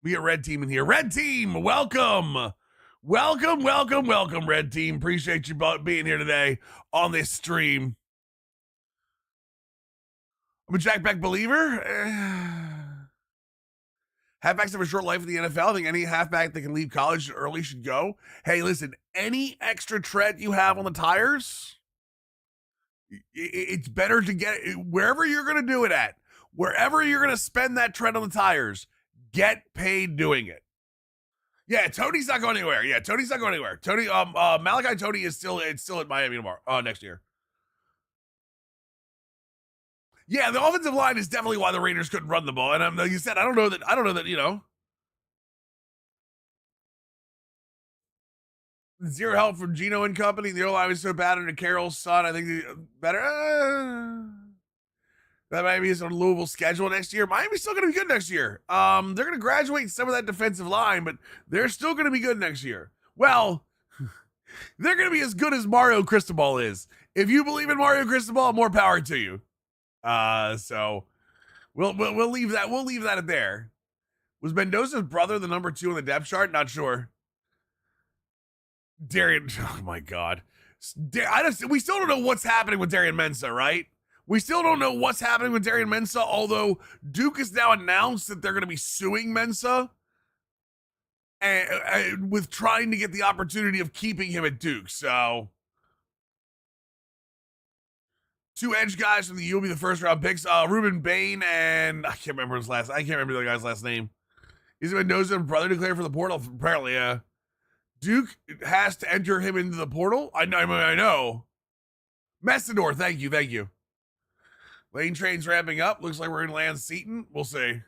We get Red Team in here. Red Team, welcome. Welcome, Red Team. Appreciate you being here today on this stream. I'm a Jack Beck believer. Halfbacks have a short life in the NFL. I think any halfback that can leave college early should go. Hey, listen, any extra tread you have on the tires, it's better to get it wherever you're going to do it at. Wherever you're going to spend that tread on the tires, get paid doing it. Yeah, Tony's not going anywhere. Tony's not going anywhere. Tony, Malachi Tony is still at Miami tomorrow. Next year. Yeah, the offensive line is definitely why the Raiders couldn't run the ball. And like you said, I don't know that zero help from Gino and company. The O-line was so bad under Carroll's son. I think better. That Miami is on Louisville schedule next year. Miami's still going to be good next year. They're going to graduate some of that defensive line, but they're still going to be good next year. Well, they're going to be as good as Mario Cristobal is. If you believe in Mario Cristobal, more power to you. So we'll leave that. We'll leave that at there. Was Mendoza's brother the number 2 on the depth chart? Not sure. Darian, oh my God. We still don't know what's happening with Darian Mensah, right? We still don't know what's happening with Darian Mensah, although Duke has now announced that they're going to be suing Mensah and with trying to get the opportunity of keeping him at Duke. So 2 edge guys from the U will be the first round picks. Ruben Bain and I can't remember the guy's last name. Is it Mendoza brother declared for the portal? Apparently, yeah. Duke has to enter him into the portal. I know. Messidor, thank you. Lane train's ramping up. Looks like we're gonna land Seton. We'll see.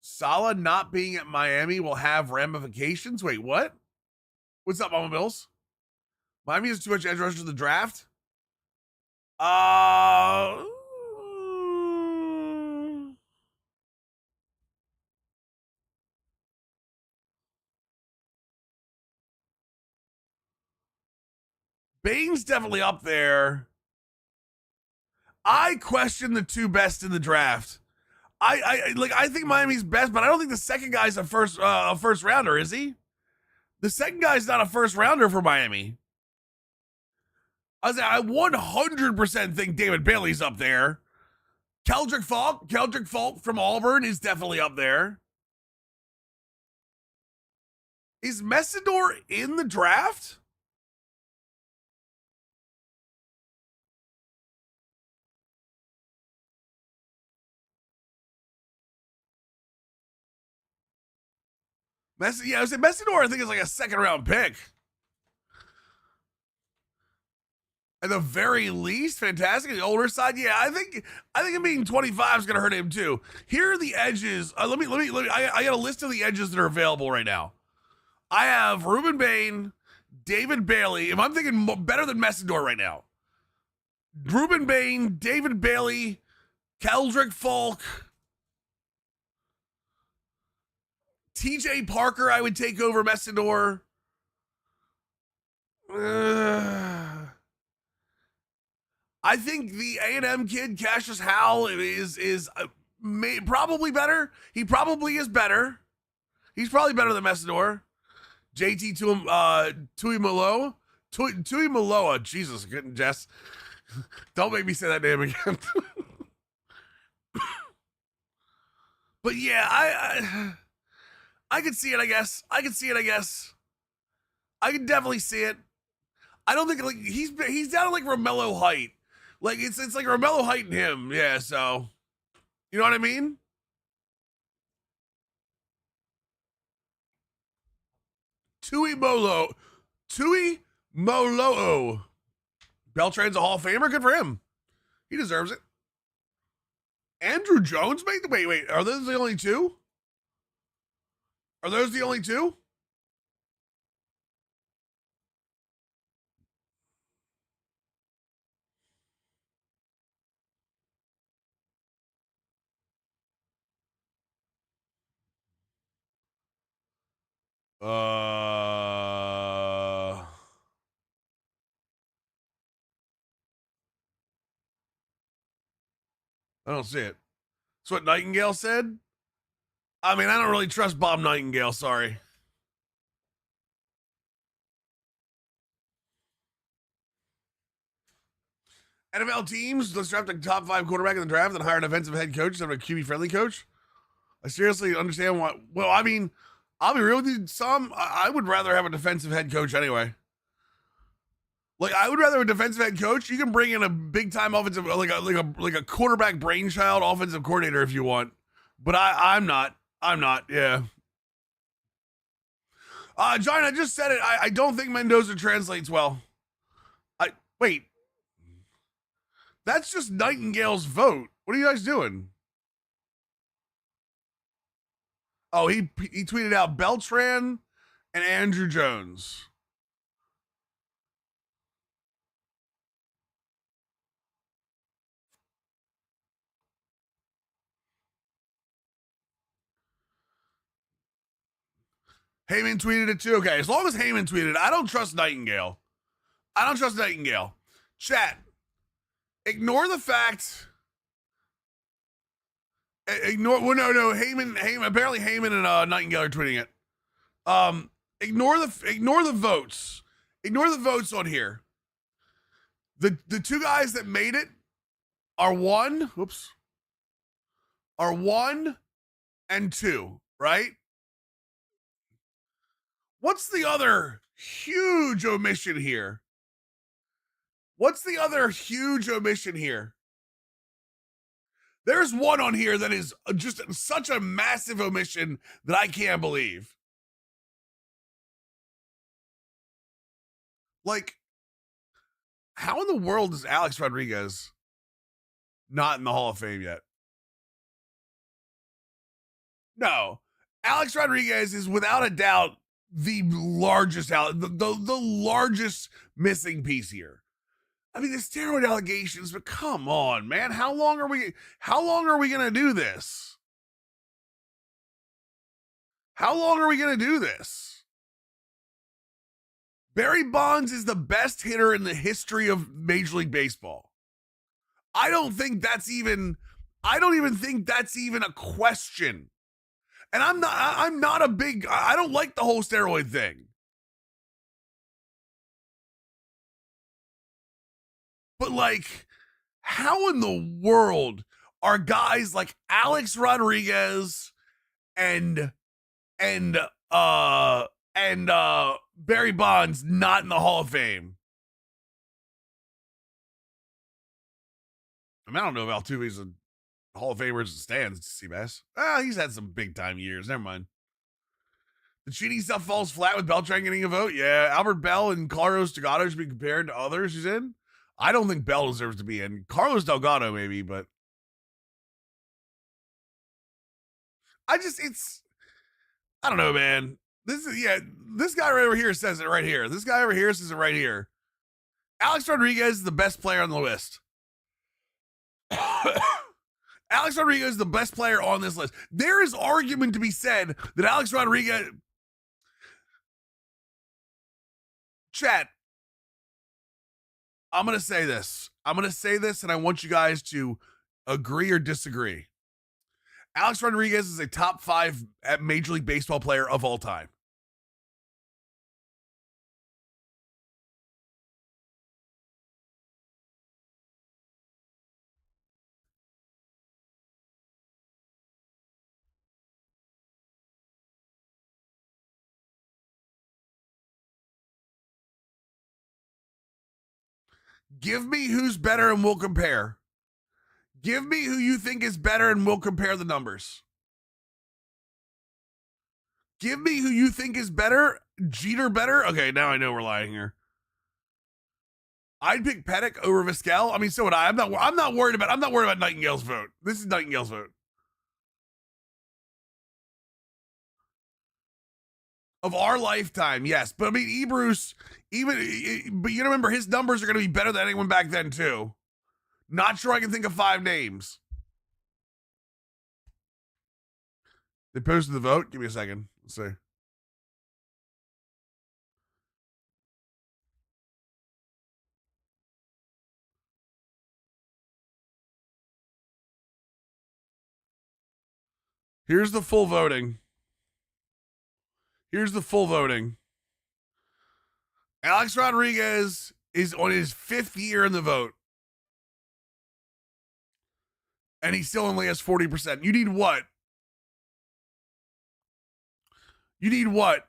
Saleh not being at Miami will have ramifications. Wait, what? What's up, Mama Bills? Miami has too much edge rush to the draft. Bain's definitely up there. I question the 2 best in the draft. I think Miami's best, but I don't think the second guy's a first rounder, is he? The second guy's not a first rounder for Miami. I 100% think David Bailey's up there. Keldrick Falk from Auburn is definitely up there. Is Messidor in the draft? Messidor, I think, is like a second round pick. At the very least, fantastic. The older side, yeah, I think him being 25 is going to hurt him too. Here are the edges. Let me. I got a list of the edges that are available right now. I have Ruben Bain, David Bailey. If I'm thinking better than Messidor right now, Ruben Bain, David Bailey, Keldrick Falk, TJ Parker. I would take over Messidor. I think the A&M kid, Cassius Howell, is probably better. He probably is better. He's probably better than Messidor. JT Tuimoloa. Jesus, couldn't Jess. Don't make me say that name again. But yeah, I could see it, I guess. I can definitely see it. I don't think like he's down to like Romello height. Like it's like Romello height and him. Yeah, so you know what I mean? Tuimoloa. Beltran's a Hall of Famer. Good for him. He deserves it. Andrew Jones, mate? Wait. Are those the only 2? Are those the only 2? I don't see it. That's what Nightingale said. I mean, I don't really trust Bob Nightingale. Sorry. NFL teams, let's draft a top 5 quarterback in the draft and hire an offensive head coach instead of a QB friendly coach. I seriously understand why. Well, I mean, I'll be real with you. I would rather have a defensive head coach anyway. Like, I would rather a defensive head coach. You can bring in a big time offensive, like a quarterback brainchild offensive coordinator if you want. But I'm not. I'm not. Yeah. John, I just said it. I don't think Mendoza translates well. I wait. That's just Nightingale's vote. What are you guys doing? Oh, he tweeted out Beltran and Andrew Jones. Heyman tweeted it too. Okay, as long as Heyman tweeted, I don't trust Nightingale. I don't trust Nightingale. Chat, ignore the fact. Ignore. Well, no. Heyman. Apparently, Heyman and Nightingale are tweeting it. Ignore the votes. Ignore the votes on here. The two guys that made it are one. Whoops. Are 1 and 2, right? What's the other huge omission here? What's the other huge omission here? There's one on here that is just such a massive omission that I can't believe. Like, how in the world is Alex Rodriguez not in the Hall of Fame yet? No. Alex Rodriguez is without a doubt the largest the largest missing piece here. I mean, the steroid allegations, but come on, man. How long are we going to do this? How long are we going to do this? Barry Bonds is the best hitter in the history of Major League Baseball. I don't even think that's even a question. And I'm not I don't like the whole steroid thing. But like, how in the world are guys like Alex Rodriguez and Barry Bonds not in the Hall of Fame? I mean, I don't know if Altuve's a Hall of Famer as it stands, Seabass. He's had some big time years. Never mind. The cheating stuff falls flat with Beltran getting a vote. Yeah, Albert Bell and Carlos Delgado should be compared to others who's in. I don't think Bell deserves to be in. Carlos Delgado maybe, but I don't know, man. This guy right over here says it right here. This guy over here says it right here. Alex Rodriguez is the best player on the list. Alex Rodriguez is the best player on this list. There is argument to be said that Alex Rodriguez. Chat, I'm going to say this. And I want you guys to agree or disagree. Alex Rodriguez is a top 5 Major League Baseball player of all time. Give me who's better and we'll compare. Give me who you think is better and we'll compare the numbers. Give me who you think is better. Jeter better? Okay, now I know we're lying here. I'd pick Pettick over Vizquel. I mean, so would I. I'm not worried about Nightingale's vote. This is Nightingale's vote. Of our lifetime, yes. But I mean, Ebrus, but you remember his numbers are going to be better than anyone back then, too. Not sure I can think of 5 names. They posted the vote. Give me a second. Let's see. Here's the full voting. Here's the full voting. Alex Rodriguez is on his 5th year in the vote. And he still only has 40%. You need what? You need what?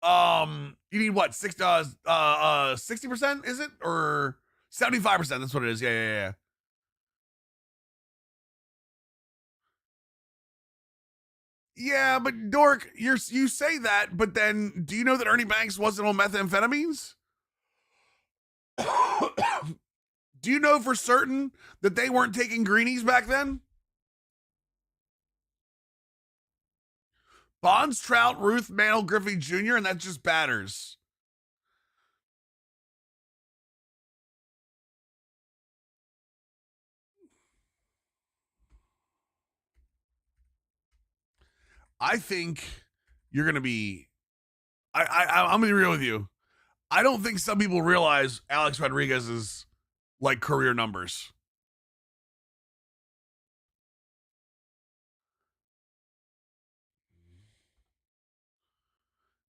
You need what? 60%, is it? Or 75%? That's what it is. Yeah. Yeah, but Dork, you say that, but then do you know that Ernie Banks wasn't on methamphetamines? Do you know for certain that they weren't taking greenies back then? Bonds, Trout, Ruth, Mantle, Griffey Jr., and that's just batters. I think you're going to be. I'm going to be real with you. I don't think some people realize Alex Rodriguez's like career numbers.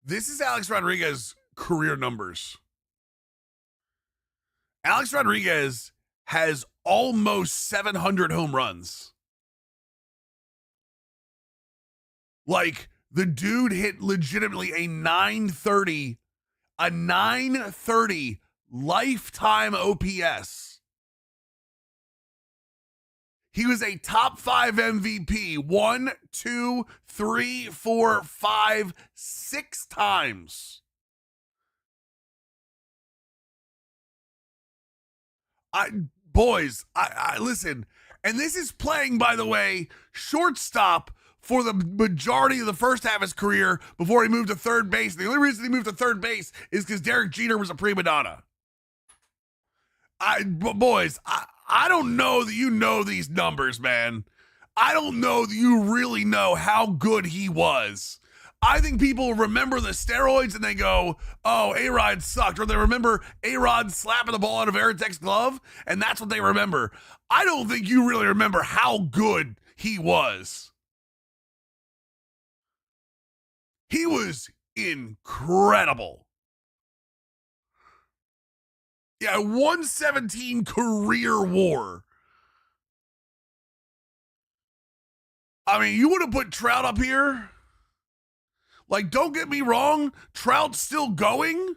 This is Alex Rodriguez's career numbers. Alex Rodriguez has almost 700 home runs. Like, the dude hit legitimately a 930 lifetime OPS. He was a top 5 MVP 1, 2, 3, 4, 5, 6 times. Boys, I listen, and this is playing, by the way, shortstop for the majority of the first half of his career before he moved to third base. The only reason he moved to third base is because Derek Jeter was a prima donna. Boys, I don't know that you know these numbers, man. I don't know that you really know how good he was. I think people remember the steroids and they go, oh, A-Rod sucked. Or they remember A-Rod slapping the ball out of Veritek's glove, and that's what they remember. I don't think you really remember how good he was. He was incredible. Yeah, 117 career WAR. I mean, you would have put Trout up here. Like, don't get me wrong, Trout's still going,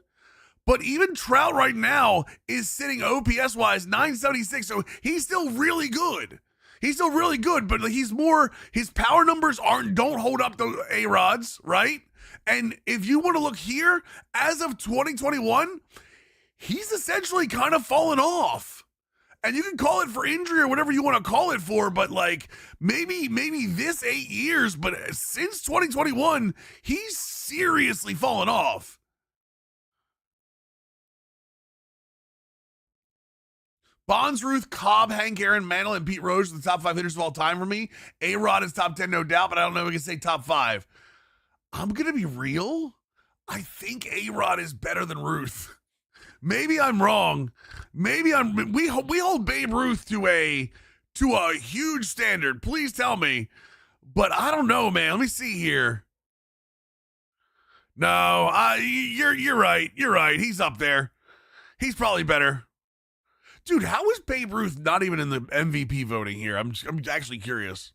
but even Trout right now is sitting OPS wise 976, so he's still really good. He's still really good, but he's more, his power numbers don't hold up the A-Rods, right? And if you want to look here, as of 2021, he's essentially kind of fallen off. And you can call it for injury or whatever you want to call it for, but like maybe this 8 years, but since 2021, he's seriously fallen off. Bonds, Ruth, Cobb, Hank Aaron, Mantle, and Pete Rose are the top 5 hitters of all time for me. A-Rod is top 10, no doubt, but I don't know if we can say top 5. I'm going to be real. I think A-Rod is better than Ruth. Maybe I'm wrong. We hold Babe Ruth to a huge standard. Please tell me. But I don't know, man. Let me see here. No, you're right. You're right. He's up there. He's probably better. Dude, how is Babe Ruth not even in the MVP voting here? I'm actually curious.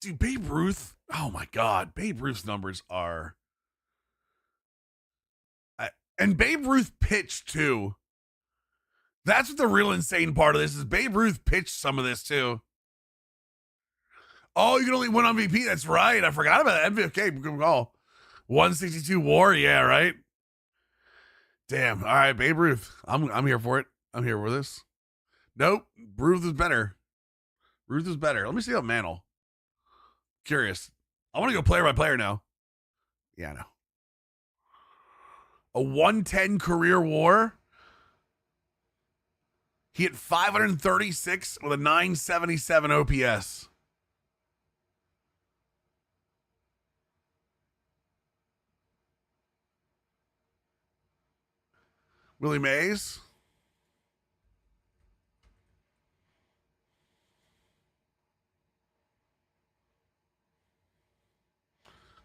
Dude, Babe Ruth. Oh my God, Babe Ruth's numbers are. And Babe Ruth pitched too. That's what the real insane part of this is. Babe Ruth pitched some of this too. Oh, you can only win on MVP. That's right. I forgot about that. MVP. Good call. 162 WAR. Yeah, right. Damn. All right, Babe Ruth. I'm here for it. I'm here for this. Nope. Ruth is better. Ruth is better. Let me see how Mantle. Curious. I want to go player by player now. Yeah, no. A 110 career WAR. He hit 536 with a 977 OPS. Willie Mays.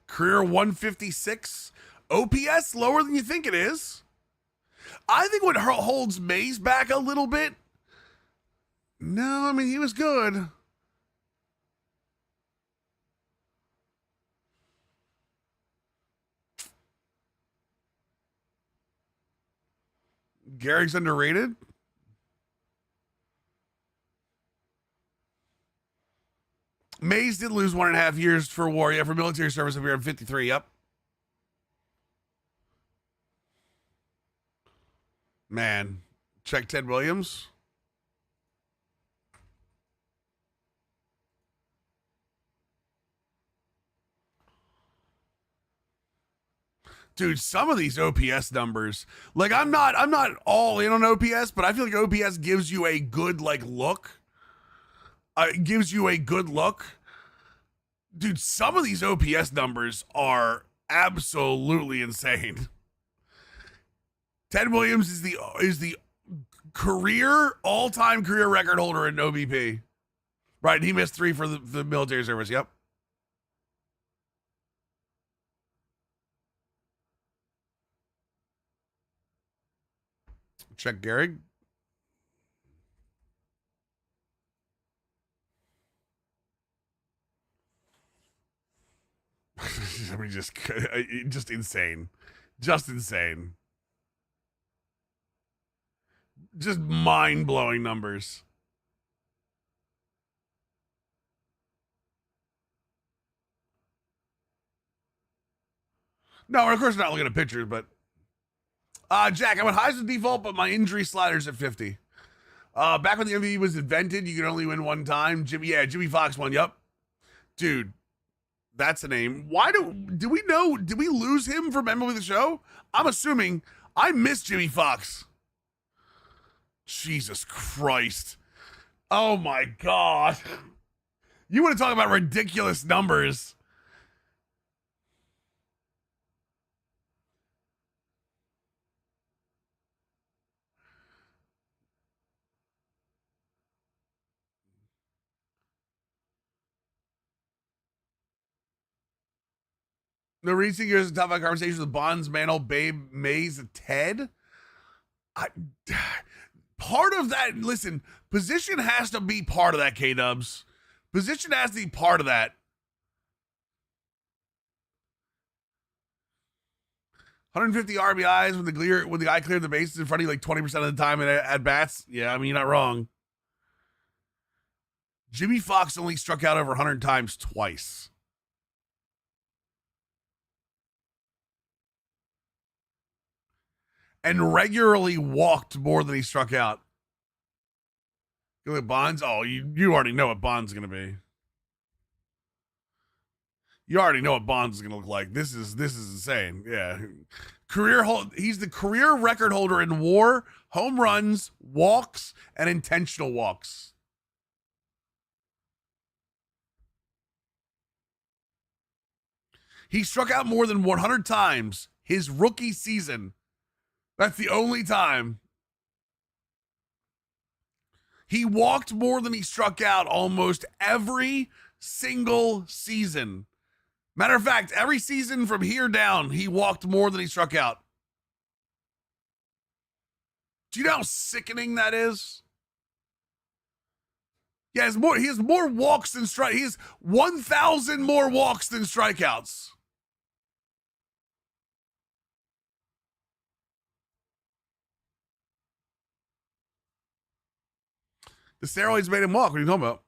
Career 156. OPS lower than you think it is. I think what holds Mays back a little bit. No, I mean, he was good. Gehrig's underrated. Mays did lose 1.5 years for war. Yeah, for military service up here. I'm 53. Yep. Man, check Ted Williams. Dude, some of these OPS numbers, like I'm not all in on OPS, but I feel like OPS gives you a good look. It gives you a good look. Dude, some of these OPS numbers are absolutely insane. Ted Williams is the all-time career record holder in OBP. Right, he missed 3 for the military service. Yep. Check Gehrig. I mean, just insane. Just insane. Just mind-blowing numbers. No, of course not looking at pictures, but Jack, I went highs with default, but my injury slider's at 50. Back when the MVP was invented, you could only win one time. Jimmy Fox won. Yep. Dude, that's a name. Did we lose him from MLB The Show? I'm assuming. I miss Jimmy Fox. Jesus Christ. Oh my God. You want to talk about ridiculous numbers. The recent years of top five conversations with Bonds, Mantle, Babe, Mays, Ted. Part of that, listen, position has to be part of that, K-Dubs. Position has to be part of that. 150 RBIs when the guy cleared the bases in front of you 20% of the time at bats. Yeah, I mean, you're not wrong. Jimmy Fox only struck out over 100 times twice. And regularly walked more than he struck out. Look at Bonds. Oh, you already know what Bonds is going to be. You already know what Bonds is going to look like. This is insane. Yeah. He's the career record holder in WAR, home runs, walks, and intentional walks. He struck out more than 100 times his rookie season. That's the only time. He walked more than he struck out almost every single season. Matter of fact, every season from here down, he walked more than he struck out. Do you know how sickening that is? Yeah, he has more walks than strike. He has 1,000 more walks than strikeouts. The steroids made him walk. What are you talking about?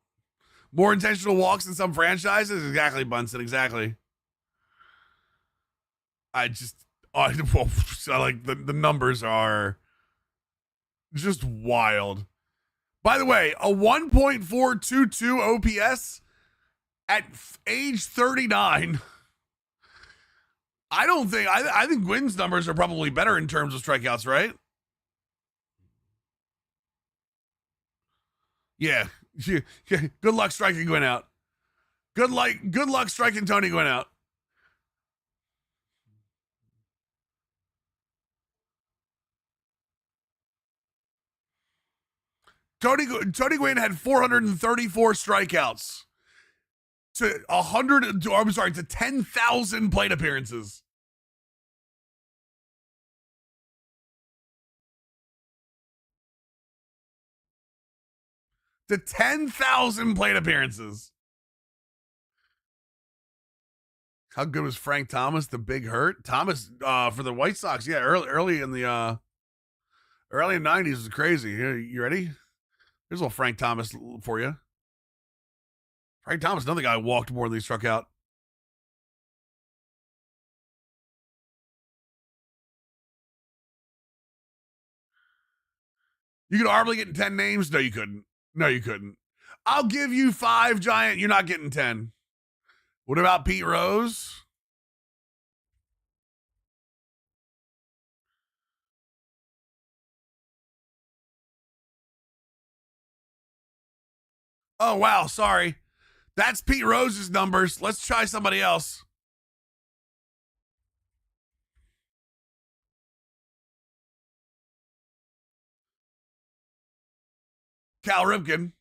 More intentional walks in some franchises? Exactly, Bunsen. Exactly. I like the numbers are just wild. By the way, a 1.422 OPS at age 39. I think Gwynn's numbers are probably better in terms of strikeouts, right? Yeah. Good luck striking Gwynn out. Good luck striking Tony Gwynn out. Tony Gwynn had 434 strikeouts. to 10,000 plate appearances. To 10,000 plate appearances. How good was Frank Thomas, the big hurt? Thomas for the White Sox, yeah, early in the early 90s was crazy. You ready? Here's a little Frank Thomas for you. Frank Thomas, another guy walked more than he struck out. You could hardly get 10 names. No, you couldn't. No, you couldn't. I'll give you 5, Giant. You're not getting 10. What about Pete Rose? Oh, wow. Sorry. That's Pete Rose's numbers. Let's try somebody else. Cal Ripken.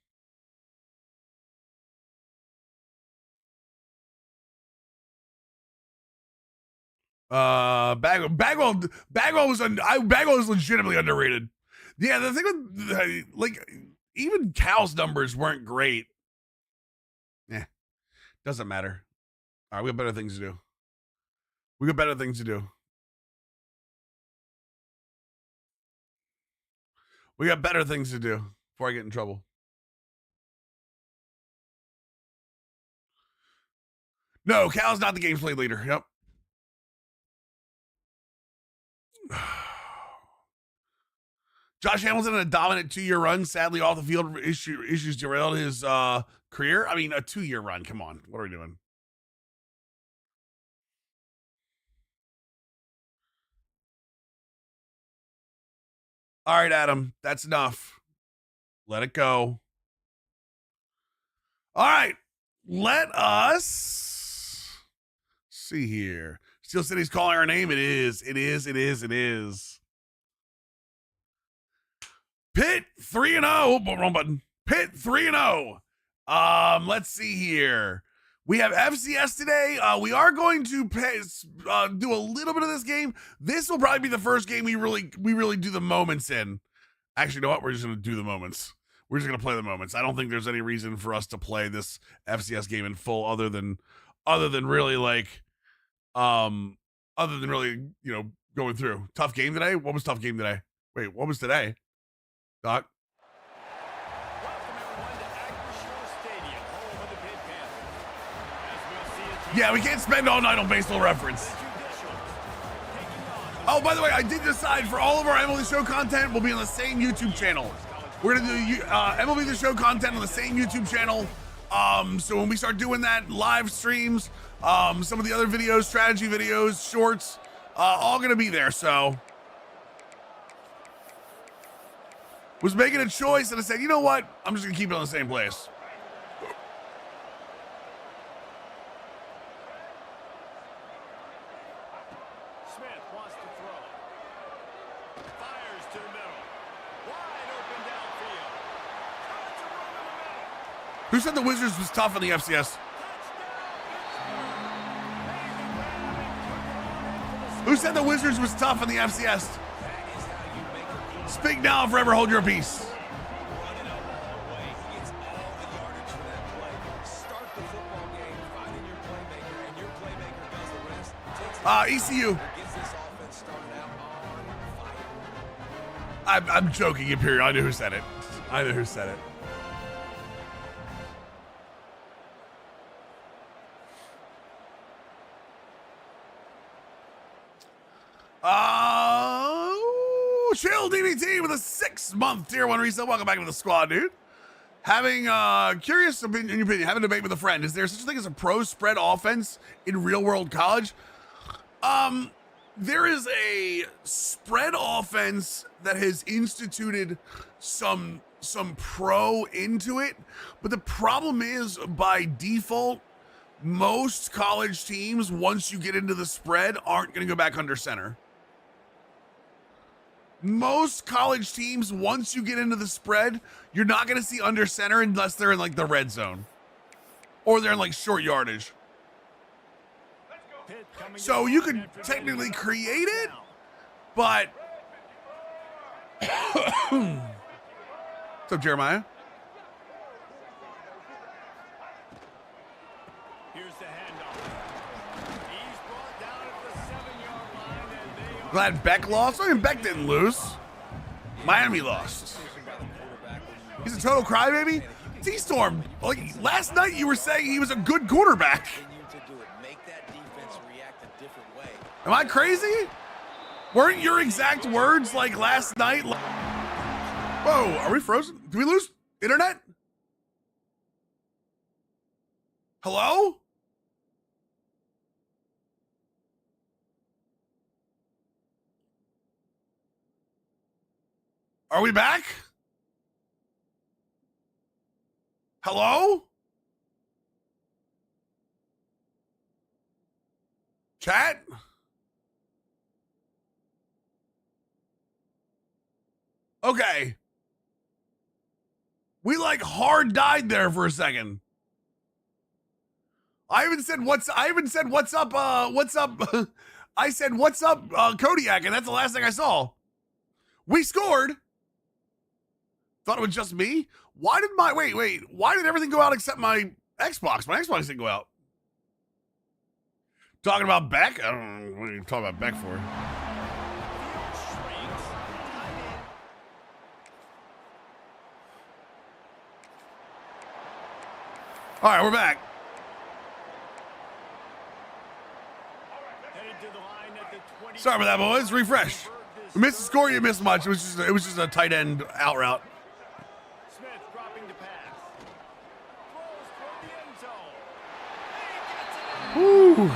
Bagwell was legitimately underrated. Yeah, the thing with like even Cal's numbers weren't great. Yeah, doesn't matter. All right, we got better things to do. We got better things to do. We got better things to do before I get in trouble. No, Cal's not the game's play leader. Yep. Josh Hamilton had a dominant 2-year run. Sadly, off the field issues derailed his career. I mean, a 2-year run. Come on. What are we doing? All right, Adam. That's enough. Let it go. All right. Let us see here. Steel City's calling our name. It is. Pitt 3-0. Wrong button. Pitt 3-0. Let's see here. We have FCS today. We are going to do a little bit of this game. This will probably be the first game we really do the moments in. Actually, you know what? We're just going to do the moments. We're just going to play the moments. I don't think there's any reason for us to play this FCS game in full other than really going through. Tough game today? What was tough game today? Wait, what was today? Doc? Yeah, we can't spend all night on baseball reference. Oh, by the way, I did decide for all of our MLB The Show content will be on the same YouTube channel. We're going to do MLB The Show content on the same YouTube channel. So when we start doing that, live streams, some of the other videos, strategy videos, shorts, all going to be there. So was making a choice and I said, you know what? I'm just going to keep it on the same place. Who said the Wizards was tough in the FCS? Who said the Wizards was tough in the FCS? Speak now, forever hold your peace. ECU. I'm joking, Imperial. I knew who said it. Chill DBT with a 6-month tier 1 resale. Welcome back to the squad, dude. Having curious opinion, having a debate with a friend. Is there such a thing as a pro spread offense in real world college? There is a spread offense that has instituted some pro into it, but the problem is by default, most college teams, once you get into the spread, aren't going to go back under center. Most college teams, once you get into the spread, you're not going to see under center unless they're in like the red zone. or they're in like short yardage. So you could technically create it, but what's up, Jeremiah? Here's the handoff. He's brought down at the 7-yard line, and they are... Glad Beck lost. I mean, Beck didn't lose. Miami lost. He's a total crybaby. T-Storm, like last night you were saying he was a good quarterback. Am I crazy? Weren't your exact words like last night? Whoa, are we frozen? Did we lose internet? Hello? Are we back? Hello? Chat? Okay. We like hard died there for a second. I even said what's up, what's up? I said what's up, Kodiak, and that's the last thing I saw. We scored. Thought it was just me. Why did why did everything go out except my Xbox? My Xbox didn't go out. Talking about Beck? I don't know what are you talking about Beck for. All right, we're back. Sorry about that, boys. Refresh. We missed the score. You missed much. It was just a tight end out route. Smith dropping the pass. Throws toward the end zone. Woo.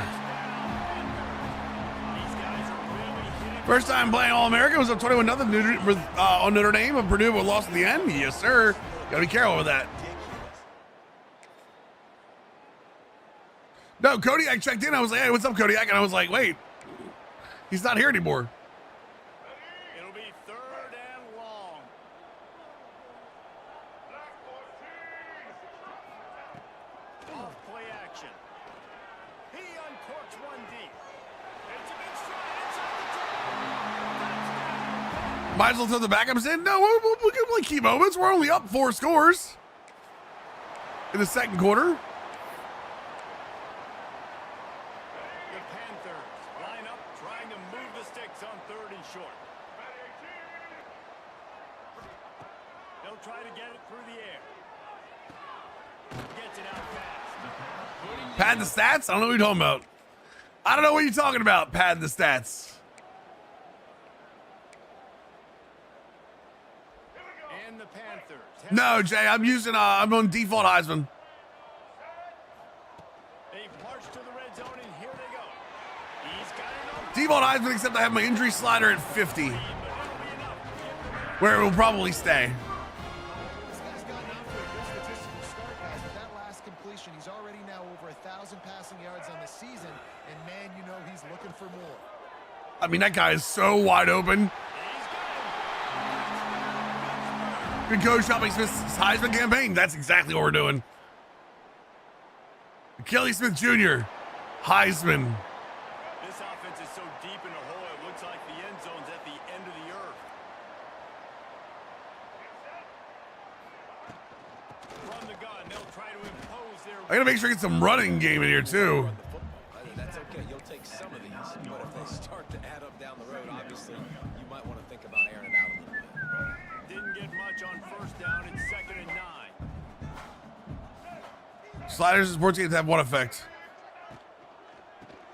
First time playing All-American. Was up 21-0 on Notre Dame. And Purdue lost at the end. Yes, sir. Gotta be careful with that. No, Kodiak checked in. I was like, hey, what's up, Kodiak? And I was like, wait, he's not here anymore. It'll be 3rd and long. Off play action. He uncorks one deep. It's a big stride inside the 10. Might as well throw the backups in. No, we'll give like key moments. We're only up 4 scores in the second quarter. Try to get it through the air. Gets it out fast. Pad the stats? I don't know what you're talking about. I don't know what you're talking about, pad the stats. And the Panthers. No, Jay, I'm on default Heisman. They march to the red zone, and here they go. He's got it. Default Heisman, except I have my injury slider at 50. Where it will probably stay. He's already now over 1,000 passing yards on the season, and man, you know he's looking for more. I mean, that guy is so wide open. Good coach helping Smith's Heisman campaign. That's exactly what we're doing. Kelly Smith Jr., Heisman. This offense is so deep in the hole, it looks like the end zone's at the end of the earth. Run the gun, they'll try to impose their... I gotta make sure I get some running game in here too. That's okay. You'll take some of these, but if they start to add up down the road, obviously you might want to think about airing it out a little bit. Didn't get much on 1st down. It's 2nd and 9. Sliders and sports games have one effect.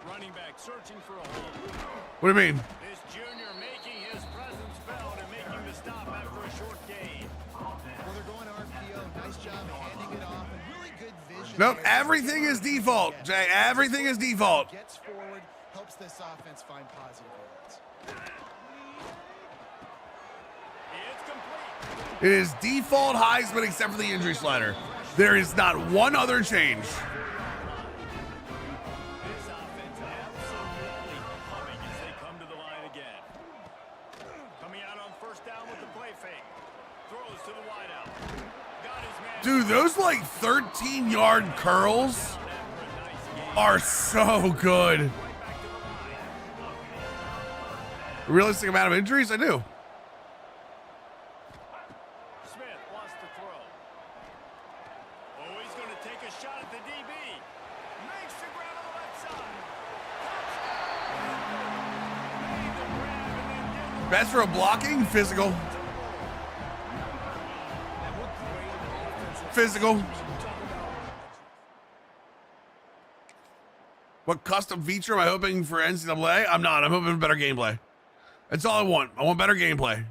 Running back searching for a hole. What do you mean? This junior making his presence felt and making the stop after a short gain. Well, they're going RPO. Nice job handing it off, and really good vision. Nope, everything is default, Jay. Everything is default. Gets forward, helps this offense find positive yards. It's complete. It is default Heisman except for the injury slider. There is not one other change. This offense absolutely humming as they come to the line again. Coming out on 1st down with the play fake. Throws to the wideout. Got his man Dude, those like 13-yard curls are so good. Realistic amount of injuries? I do. Smith wants to throw. Oh, he's going to take a shot at the DB. Makes the grab on the left side. Made the grab and then Best for a blocking? Physical. Physical. What custom feature am I hoping for NCAA? I'm not. I'm hoping for better gameplay. That's all I want. I want better gameplay.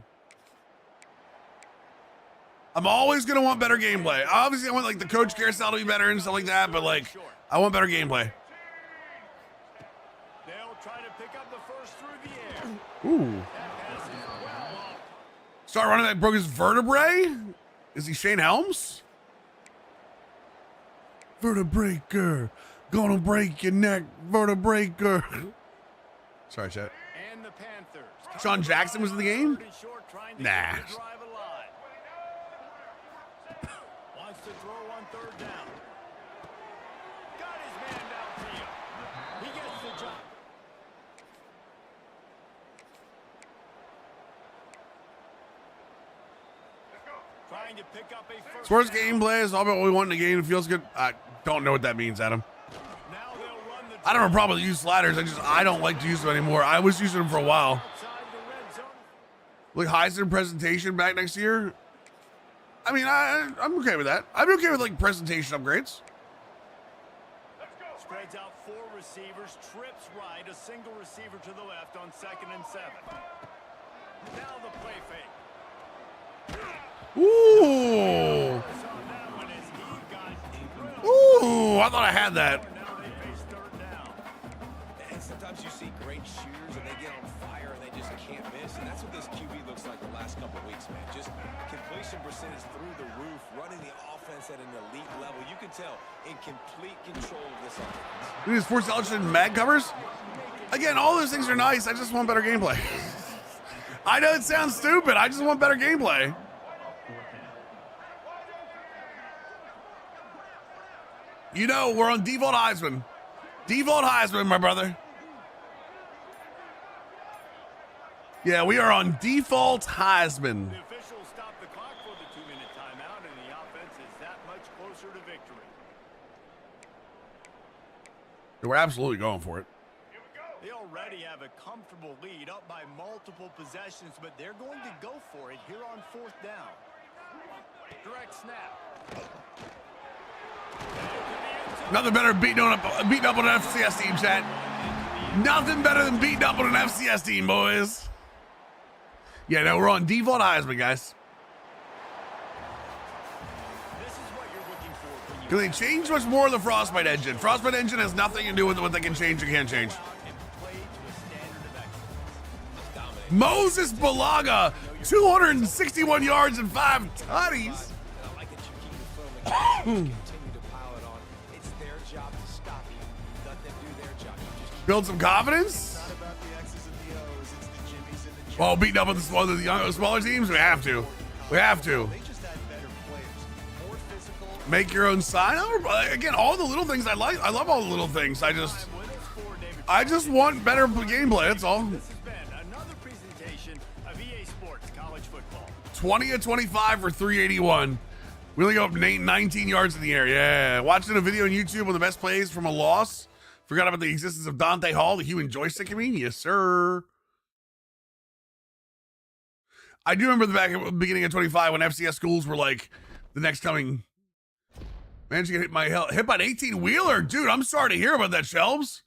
I'm always going to want better gameplay. Obviously, I want like the coach carousel to be better and stuff like that, but like, I want better gameplay. they'll try to pick up the first through the air. Ooh. That pass is well off. Start running back broke his vertebrae? Is he Shane Helms? Vertebraker. Gonna break your neck, vertebraker. Sorry, chat. And the Panthers. Sean Jackson was in the game? Third and short, trying to Nah. keep the drive alive. Wants to throw on third down. Got his man downfield. He gets the job. Trying to pick up a first Sports down. gameplay is all about what we want in the game. It feels good. I don't know what that means, Adam. Now they'll run the I don't have a problem with use sliders. I don't like to use them anymore. I was using them for a while. outside the red zone. Like Heisman presentation back next year. I mean, I'm okay with that. I'm okay with like presentation upgrades. Spreads out four receivers, trips right, a single receiver to the left on 2nd and 7. Now the play fake. Ooh. So that one is he got Ooh, I thought I had that. Now they face third down. And sometimes you see great shooters and they get on fire and they just can't miss. And that's what this QB looks like the last couple of weeks, man. Just completion percentage through the roof, running the offense at an elite level. You can tell in complete control of this offense. These Sports Illustrated mag covers. Again, all those things are nice. I just want better gameplay. I know it sounds stupid. I just want better gameplay. You know, we're on default Heisman. Default Heisman, my brother. Yeah, we are on default Heisman. The officials stopped the clock for the 2-minute timeout, and the offense is that much closer to victory. We're absolutely going for it. They already have a comfortable lead up by multiple possessions, but they're going to go for it here on 4th down. Direct snap. Nothing better than beating up on an FCS team, chat. Nothing better than beating up on an FCS team, boys. Yeah, no, we're on default Heisman, guys. This is what you're looking for when you Can they change much more of the Frostbite engine? Frostbite engine has nothing to do with what they can change or can't change. go out and play to a standard of excellence. Moses Balaga, 261 yards and 5 tutties. And I like that you keep it firm and continue to pile it on. It's their job to stop you. Let them do their job. You just Build some confidence. Not about the X's and the O's. It's the Jimmies and the Joes. While beating up on the smaller teams, we have to. We have to. They just had better players, more physical. Make your own sign. Again, all the little things I like. I love all the little things. I just want better gameplay. That's all. This has been another presentation of EA Sports College Football. 20 of 25 for 381. We only go up 19 yards in the air. Yeah. Watching a video on YouTube on the best plays from a loss. Forgot about the existence of Dante Hall, the human joystick, I mean? Yes, sir. I do remember the beginning of 25 when FCS schools were like the next coming. Managed to get hit by an 18-wheeler. Dude, I'm sorry to hear about that, Shelves.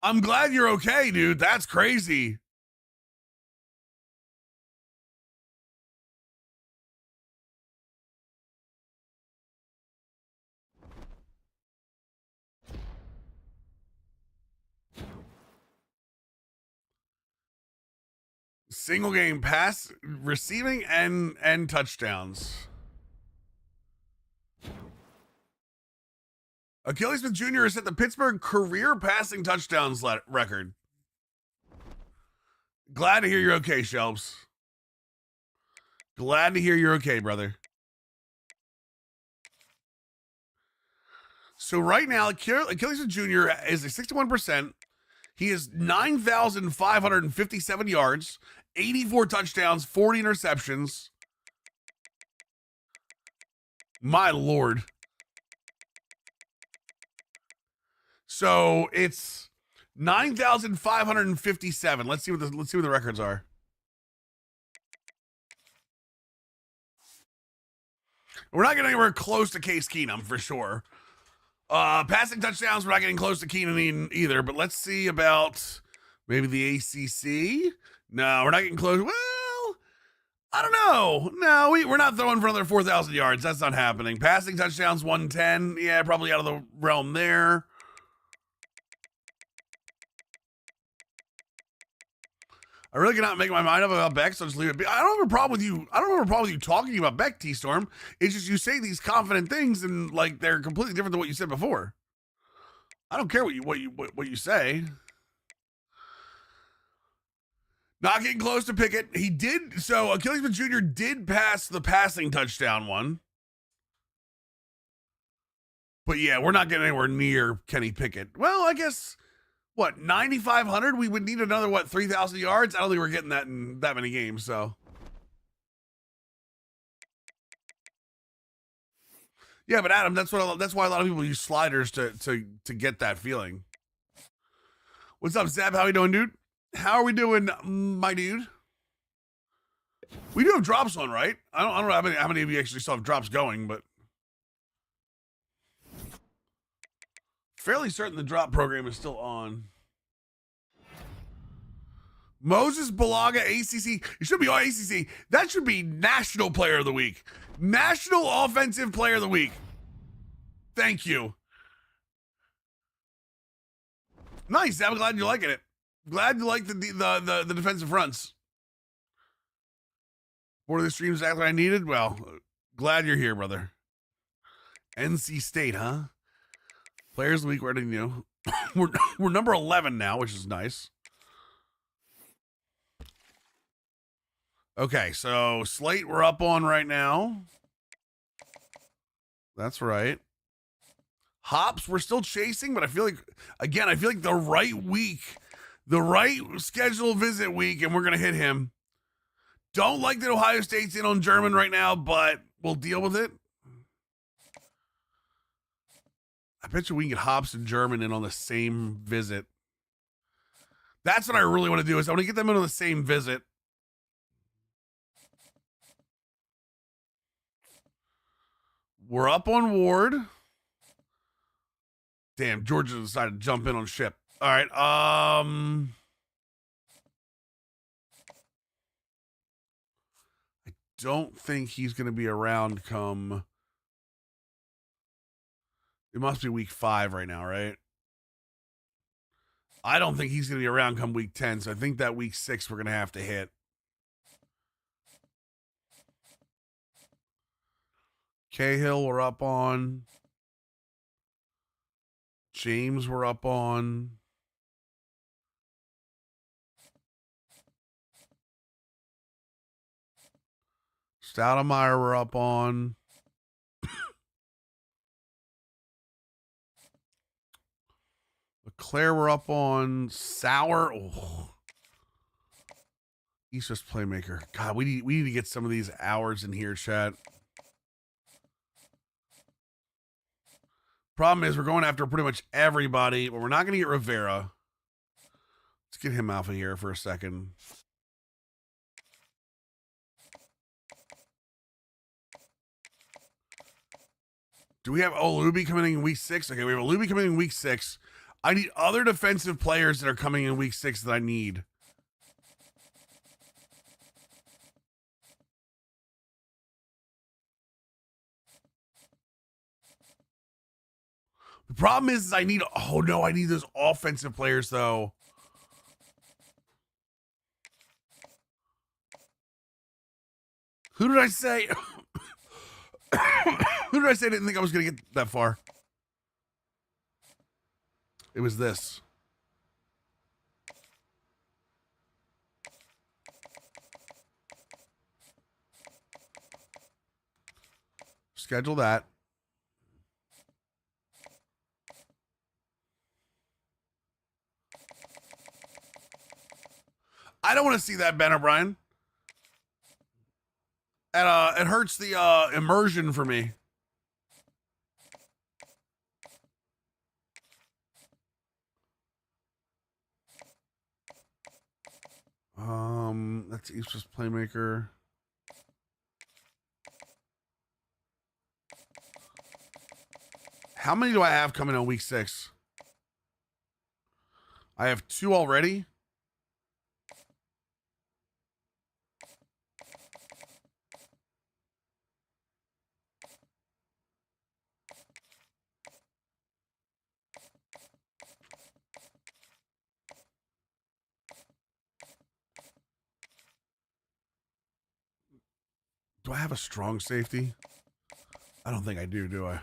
I'm glad you're okay, dude. That's crazy. Single game pass, receiving, and touchdowns. Achilles Smith Jr. has set the Pittsburgh career passing touchdowns record. Glad to hear you're okay, Shelves. Glad to hear you're okay, brother. So right now, Achilles Jr. is a 61%. He has 9,557 yards, 84 touchdowns, 40 interceptions. My Lord. So it's 9,557. Let's see what the records are. We're not getting anywhere close to Case Keenum for sure. Passing touchdowns, we're not getting close to Keenan either, but let's see about maybe the ACC. No, we're not getting close. Well, I don't know. No, we're not throwing for another 4,000 yards. That's not happening. Passing touchdowns, 110. Yeah, probably out of the realm there. I really cannot make my mind up about Beck, so just leave it be. I don't have a problem with you. I don't have a problem with you talking about Beck, T-Storm. It's just you say these confident things and like they're completely different than what you said before. I don't care what you say. Not getting close to Pickett. He did. So Achilles Jr. did pass the passing touchdown one. But yeah, we're not getting anywhere near Kenny Pickett. Well, I guess, what, 9,500? We would need another, 3,000 yards? I don't think we're getting that in that many games, so. Yeah, but Adam, that's why a lot of people use sliders to get that feeling. What's up, Zeb? How you doing, dude? How are we doing, my dude? We do have drops on, right? I don't know how many of you actually still have drops going, but fairly certain the drop program is still on. Moses Balaga, ACC. It should be all ACC. That should be National Player of the Week. National Offensive Player of the Week. Thank you. Nice. I'm glad you're liking it. Glad you like the defensive fronts. One of the streams exactly what I needed. Well, glad you're here, brother. NC State, huh? Players of the Week, we're new. We're number 11 now, which is nice. Okay, so Slate we're up on right now. That's right. Hops we're still chasing, but I feel like the right week, the right schedule visit week, and we're gonna hit him. Don't like that Ohio State's in on German right now, but we'll deal with it. I bet you we can get Hops and German in on the same visit. That's what I really want to do is I want to get them in on the same visit. We're up on Ward. Damn, Georgia decided to jump in on Ship. All right. I don't think he's going to be around come. It must be week 5 right now, right? I don't think he's going to be around come week 10, so I think that week 6 we're going to have to hit. Cahill we're up on. James we're up on. Stoudemire we're up on. Leclerc we're up on. Sauer. Oh. East West playmaker. God, we need to get some of these hours in here, chat. Problem is, we're going after pretty much everybody, but we're not going to get Rivera. Let's get him off of here for a second. Do we have Olubi coming in week 6? Okay, we have Olubi coming in week 6. I need other defensive players that are coming in week 6 that I need. The problem is I need those offensive players though. Who did I say? Who did I say didn't think I was going to get that far? It was this. Schedule that. I don't want to see that, Ben O'Brien. And it hurts the immersion for me. That's East's playmaker. How many do I have coming on week 6? I have 2 already. Do I have a strong safety? I don't think I do I?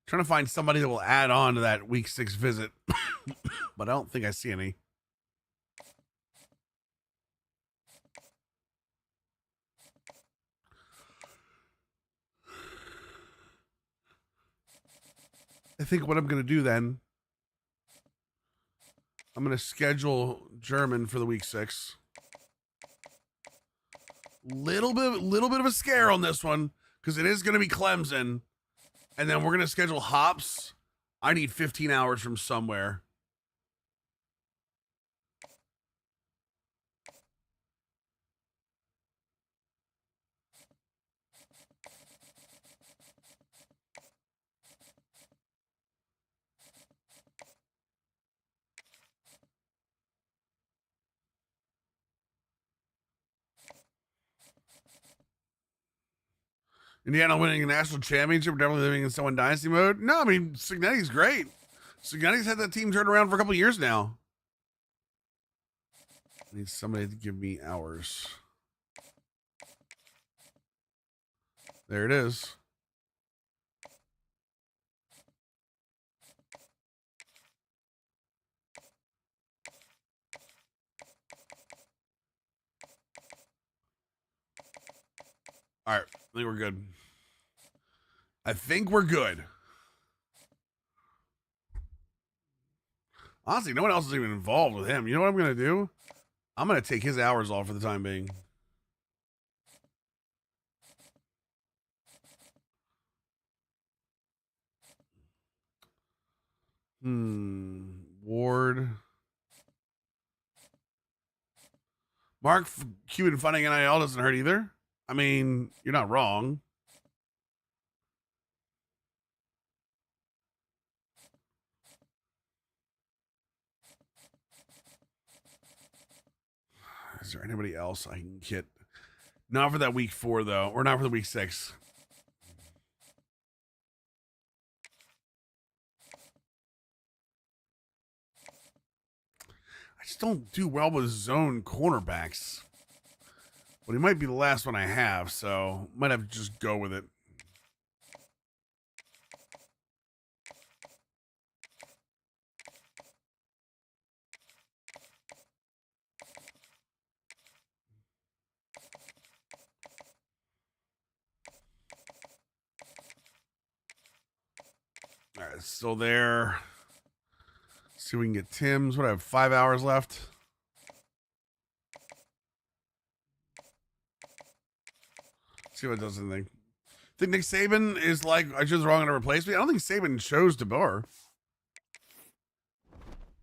Trying to find somebody that will add on to that week 6 visit, but I don't think I see any. I think what I'm going to do then, I'm going to schedule German for the week 6. Little bit of a scare on this one because it is going to be Clemson, and then we're going to schedule Hops. I need 15 hours from somewhere. Indiana winning a national championship, definitely living in someone dynasty mode. No, I mean, Cignetti's great. Cignetti's had that team turned around for a couple of years now. I need somebody to give me hours. There it is. All right, I think we're good. I think we're good. Honestly, no one else is even involved with him. You know what I'm going to do? I'm going to take his hours off for the time being. Ward. Mark Cuban funding NIL doesn't hurt either. I mean, you're not wrong. Is there anybody else I can get? Not for that week 4, though. Or not for the week 6. I just don't do well with zone cornerbacks. But he might be the last one I have, so might have to just go with it. All right, it's still there. See if we can get Tim's. What, I have 5 hours left? See what it does anything. Think Nick Saban is like, I chose wrong to replace me? I don't think Saban chose DeBoer.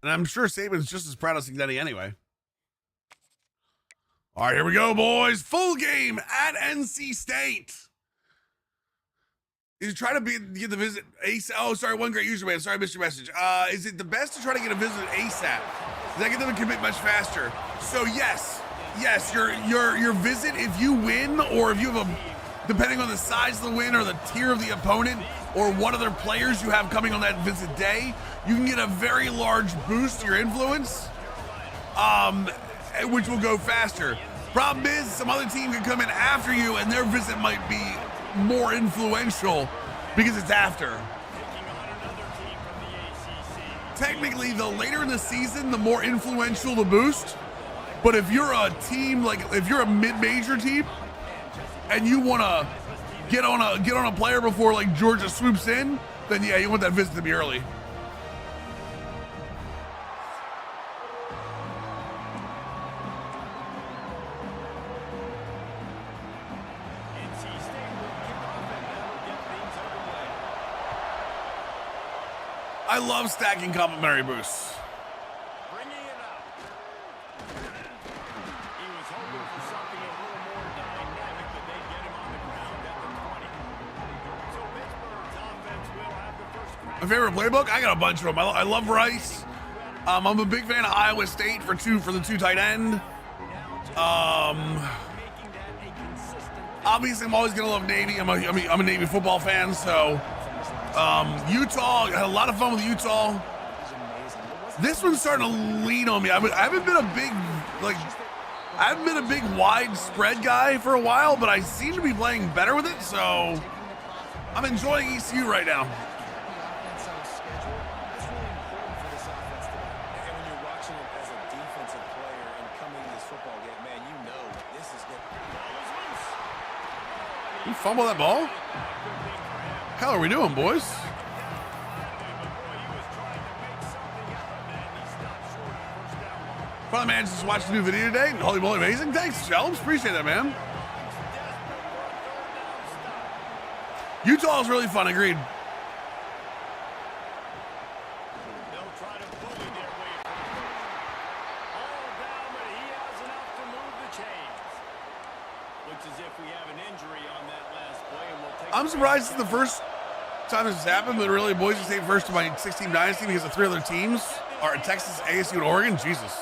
And I'm sure Saban's just as proud of Cignetti anyway. All right, here we go, boys. Full game at NC State. Is trying to get the visit ASAP. Oh, sorry, one great user, man. Sorry, I missed your message. Is it the best to try to get a visit ASAP? Does that get them to commit much faster? So yes, your visit, if you win, or if you have a, depending on the size of the win or the tier of the opponent, or what other players you have coming on that visit day, you can get a very large boost to your influence, which will go faster. Problem is, some other team can come in after you, and their visit might be more influential because it's after. Technically, the later in the season, the more influential the boost. But if you're a team, like if you're a mid-major team and you want to get on a player before like Georgia swoops in, then yeah, you want that visit to be early. I love stacking complimentary boosts. Bringing it up. He was hoping for something a little more dynamic, but they get him on the ground at the 20. So Pittsburgh's offense will have the first crack. My favorite playbook? I got a bunch of them. I love Rice. I'm a big fan of Iowa State for the 2 tight end. Obviously, I'm always gonna love Navy. I'm a Navy football fan, so Utah. I had a lot of fun with Utah. This one's starting to lean on me. I haven't been a big widespread guy for a while, but I seem to be playing better with it. So I'm enjoying ECU right now. You fumble that ball? Hell are we doing, boys? Finally managed to watch the new video today. Holy moly, amazing. Thanks, Shelves. Appreciate that, man. Utah is really fun, agreed. I'm surprised it's the first time this has happened, but really Boise State first to my 6-team dynasty because the 3 other teams are Texas, ASU, and Oregon. Jesus.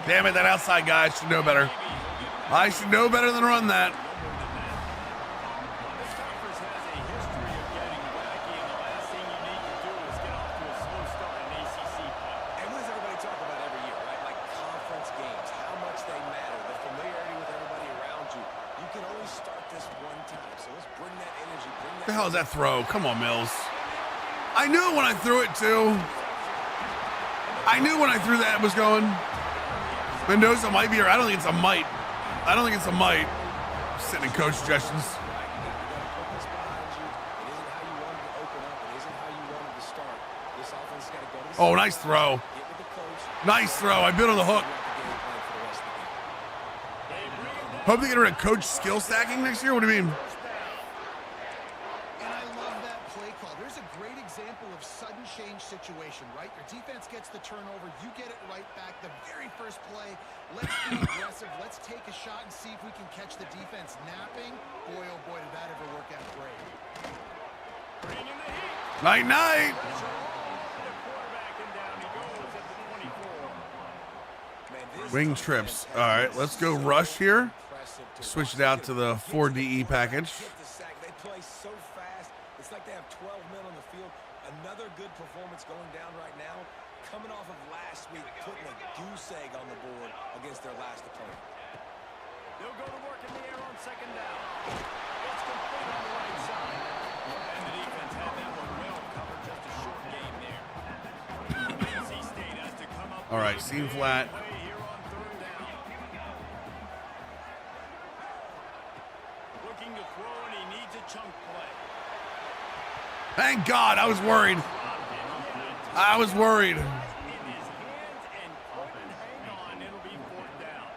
Damn it, that outside guy should know better. I should know better than run that. What the hell is that throw? Come on, Mills. I knew it when I threw it, too. I knew when I threw that it was going. Mendoza might be here. I don't think it's a might. I don't think it's a might. Sitting in coach suggestions. Oh, nice throw. Nice throw. I bit on the hook. Hope they get rid of coach skill stacking next year. What do you mean? Situation, right? Your defense gets the turnover, you get it right back the very first play. Let's be aggressive, let's take a shot and see if we can catch the defense napping. Boy, oh boy, did that ever work out great. Night, night. Wing trips. All right, let's go rush here. Switch it out to the 4DE package. They play so fast. It's like they have 12 men on the field. Another good performance going down right now, coming off of last week, putting a goose egg on the board against their last opponent. They'll go to work in the air on second down. It's complete on the right side. And the defense had that one well covered, just a short game there. NC State has to come up. All right, seam flat. Here on third down. Looking to throw, and he needs a chunk play. Thank God, I was worried. I was worried.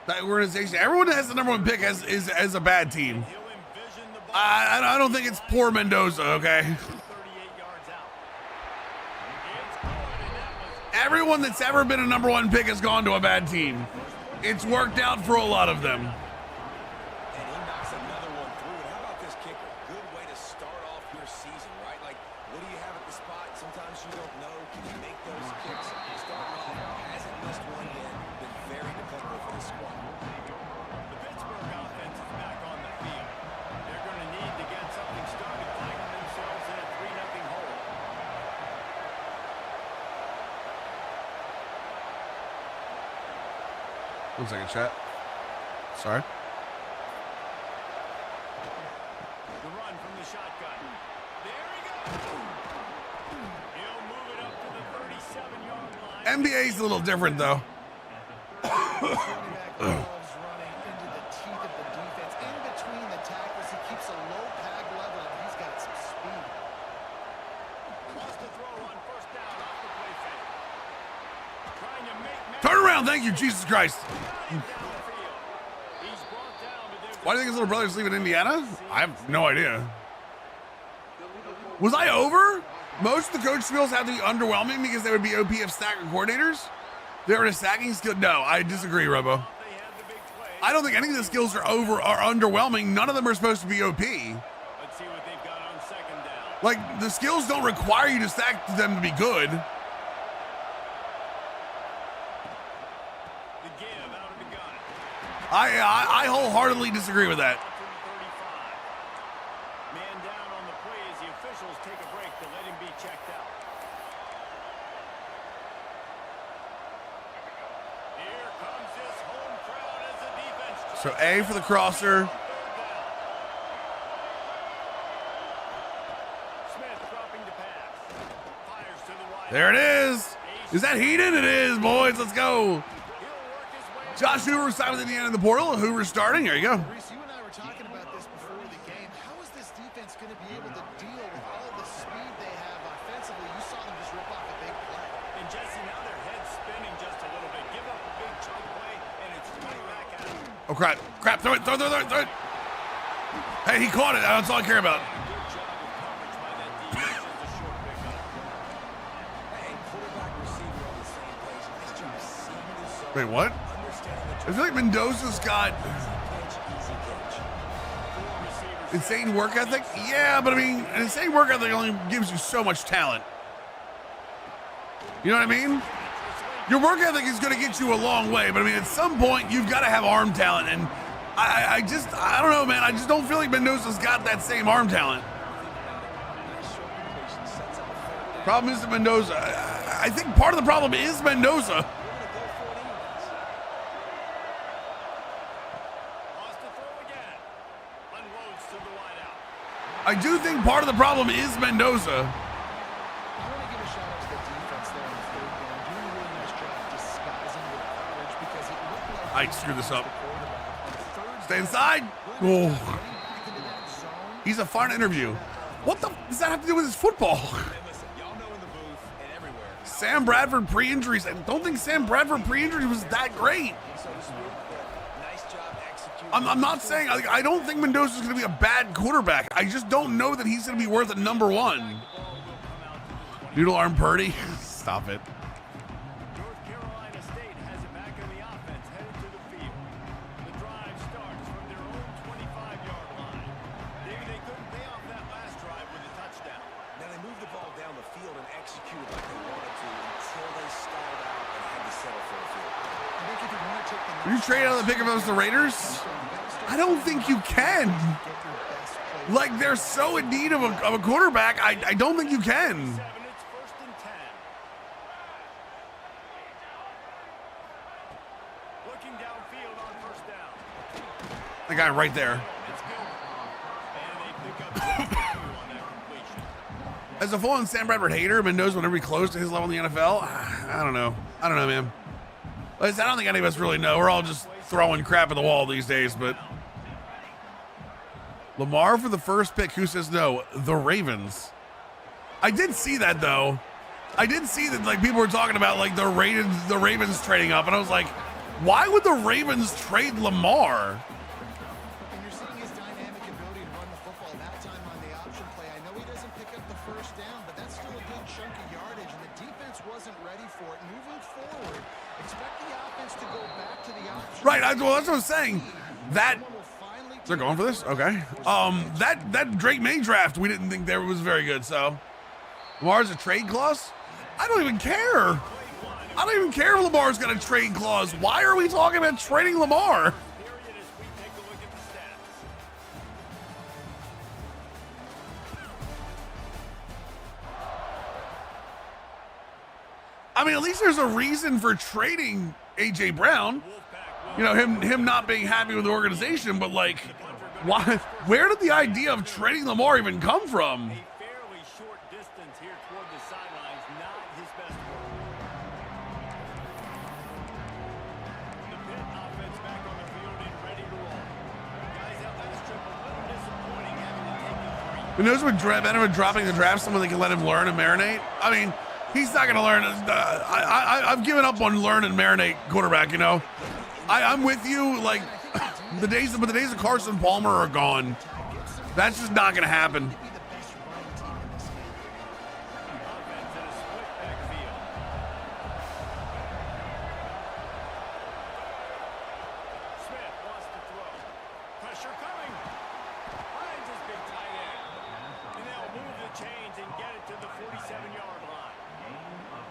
That organization, everyone that has the #1 pick is a bad team. I don't think it's poor Mendoza, okay? Everyone that's ever been a #1 pick has gone to a bad team. It's worked out for a lot of them. One second, chat. Sorry. The run from the shotgun. There he goes. He'll move it up to the 37-yard line. NBA's a little different, though. Turn around, thank you, Jesus Christ. Why do you think his little brother's leaving Indiana? I have no idea. Was I over? Most of the coach skills have to be underwhelming because they would be OP if stacker coordinators. They were a stacking skill. No, I disagree, Robo. I don't think any of the skills are underwhelming. None of them are supposed to be OP. Let's see what they've got on second down. Like, the skills don't require you to stack them to be good. The give out of the gun. I wholeheartedly disagree with that. Man down on the play as the officials take a break to let him be checked out. Here comes this home crowd as the defense. So A for the crosser. Smith dropping the pass. Fires to the wide. There it is. Is that heated? It is, boys. Let's go. He'll work his way. Josh Hoover signed at the end of the portal. Hoover starting. There you go. Reese, you and I were talking about this before the game. How is this defense going to be able to deal with all the speed they have offensively? You saw them just rip off a big play. And Jesse, now their head's spinning just a little bit. Give up a big chunk play, and it's right back at him. Oh, crap. Crap. Throw it. Throw it. Hey, he caught it. That's all I care about. Good job of coverage by that defense as the short pickup. Hey, quarterback receiver on the same page. Nice job seeing this zone. Wait, what? Understanding I the feel like Mendoza's got easy catch. insane work ethic. Yeah, but I mean, an insane work ethic only gives you so much talent. You know what I mean? Your work ethic is going to get you a long way, but I mean, at some point, you've got to have arm talent. And I don't know, man. I just don't feel like Mendoza's got that same arm talent. Problem is that Mendoza. I think part of the problem is Mendoza. Wants to throw again. Unloads to the wideout. I do think part of the problem is Mendoza. I want to give a shout out to the defense there on the third down, doing a really nice job disguising the coverage because it looked like I screwed this up. the quarterback on third Stay inside. down, Oh, back into that zone. he's a fun interview. What the does that have to do with his football? And listen, y'all know in the booth and everywhere. Sam Bradford pre-injuries. I don't think Sam Bradford pre-injuries was that great. So to speak, but nice job executing. I'm not saying I don't think Mendoza's going to be a bad quarterback. I just don't know that he's going to be worth a number one. Noodle arm Purdy. Stop it. North Carolina State has it back in the offense, headed to the field. The drive starts from their own 25-yard line. Maybe they couldn't pay off that last drive with a touchdown. Now they moved the ball down the field and executed like they wanted to until they stalled out and had to settle for a field goal. I think if you want to take the Will you trade out of the pick if it was the Raiders? I don't think you can. get your best play. Like, they're so in need of a quarterback. I don't think you can. 7, it's 1st and 10. Looking downfield on 1st down. The guy right there. It's Gilbert. And they pick up the 2 on that completion. As a full-on Sam Bradford hater, Mendoza will never be close to his level in the NFL. I don't know, man. Like I said, I don't think any of us really know. We're all just throwing crap at the wall these days, but Lamar for the first pick. Who says no? The Ravens. I did see that though. I did see that like people were talking about like the Ravens trading up, and I was like, why would the Ravens trade Lamar? And you're seeing his dynamic ability to run the football that time on the option play. I know he doesn't pick up the first down, but that's still a good chunk of yardage, and the defense wasn't ready for it. Moving forward, expect the offense to go back to the option. Right. Well, that's what I'm saying. That Will finally they're going for this. Okay. That Drake May draft, we didn't think that was very good. So Lamar's a trade clause. I don't even care. I don't even care if Lamar's got a trade clause. Why are we talking about trading Lamar? Period as we take a look at the stats. I mean, at least there's a reason for trading AJ Brown. You know, him not being happy with the organization, but like, why? Where did the idea of trading Lamar even come from? A fairly short distance here toward the sidelines, not his best work. The Pitt offense back on the field and ready to roll. Guys, that last trip a little disappointing having to take a 3. Who knows what benefit dropping the draft? Someone that can let him learn and marinate. I mean, he's not going to learn. I've given up on learn and marinate quarterback. You know, I'm with you. Like the days of Carson Palmer are gone. That's just not going to happen. be the best running team in this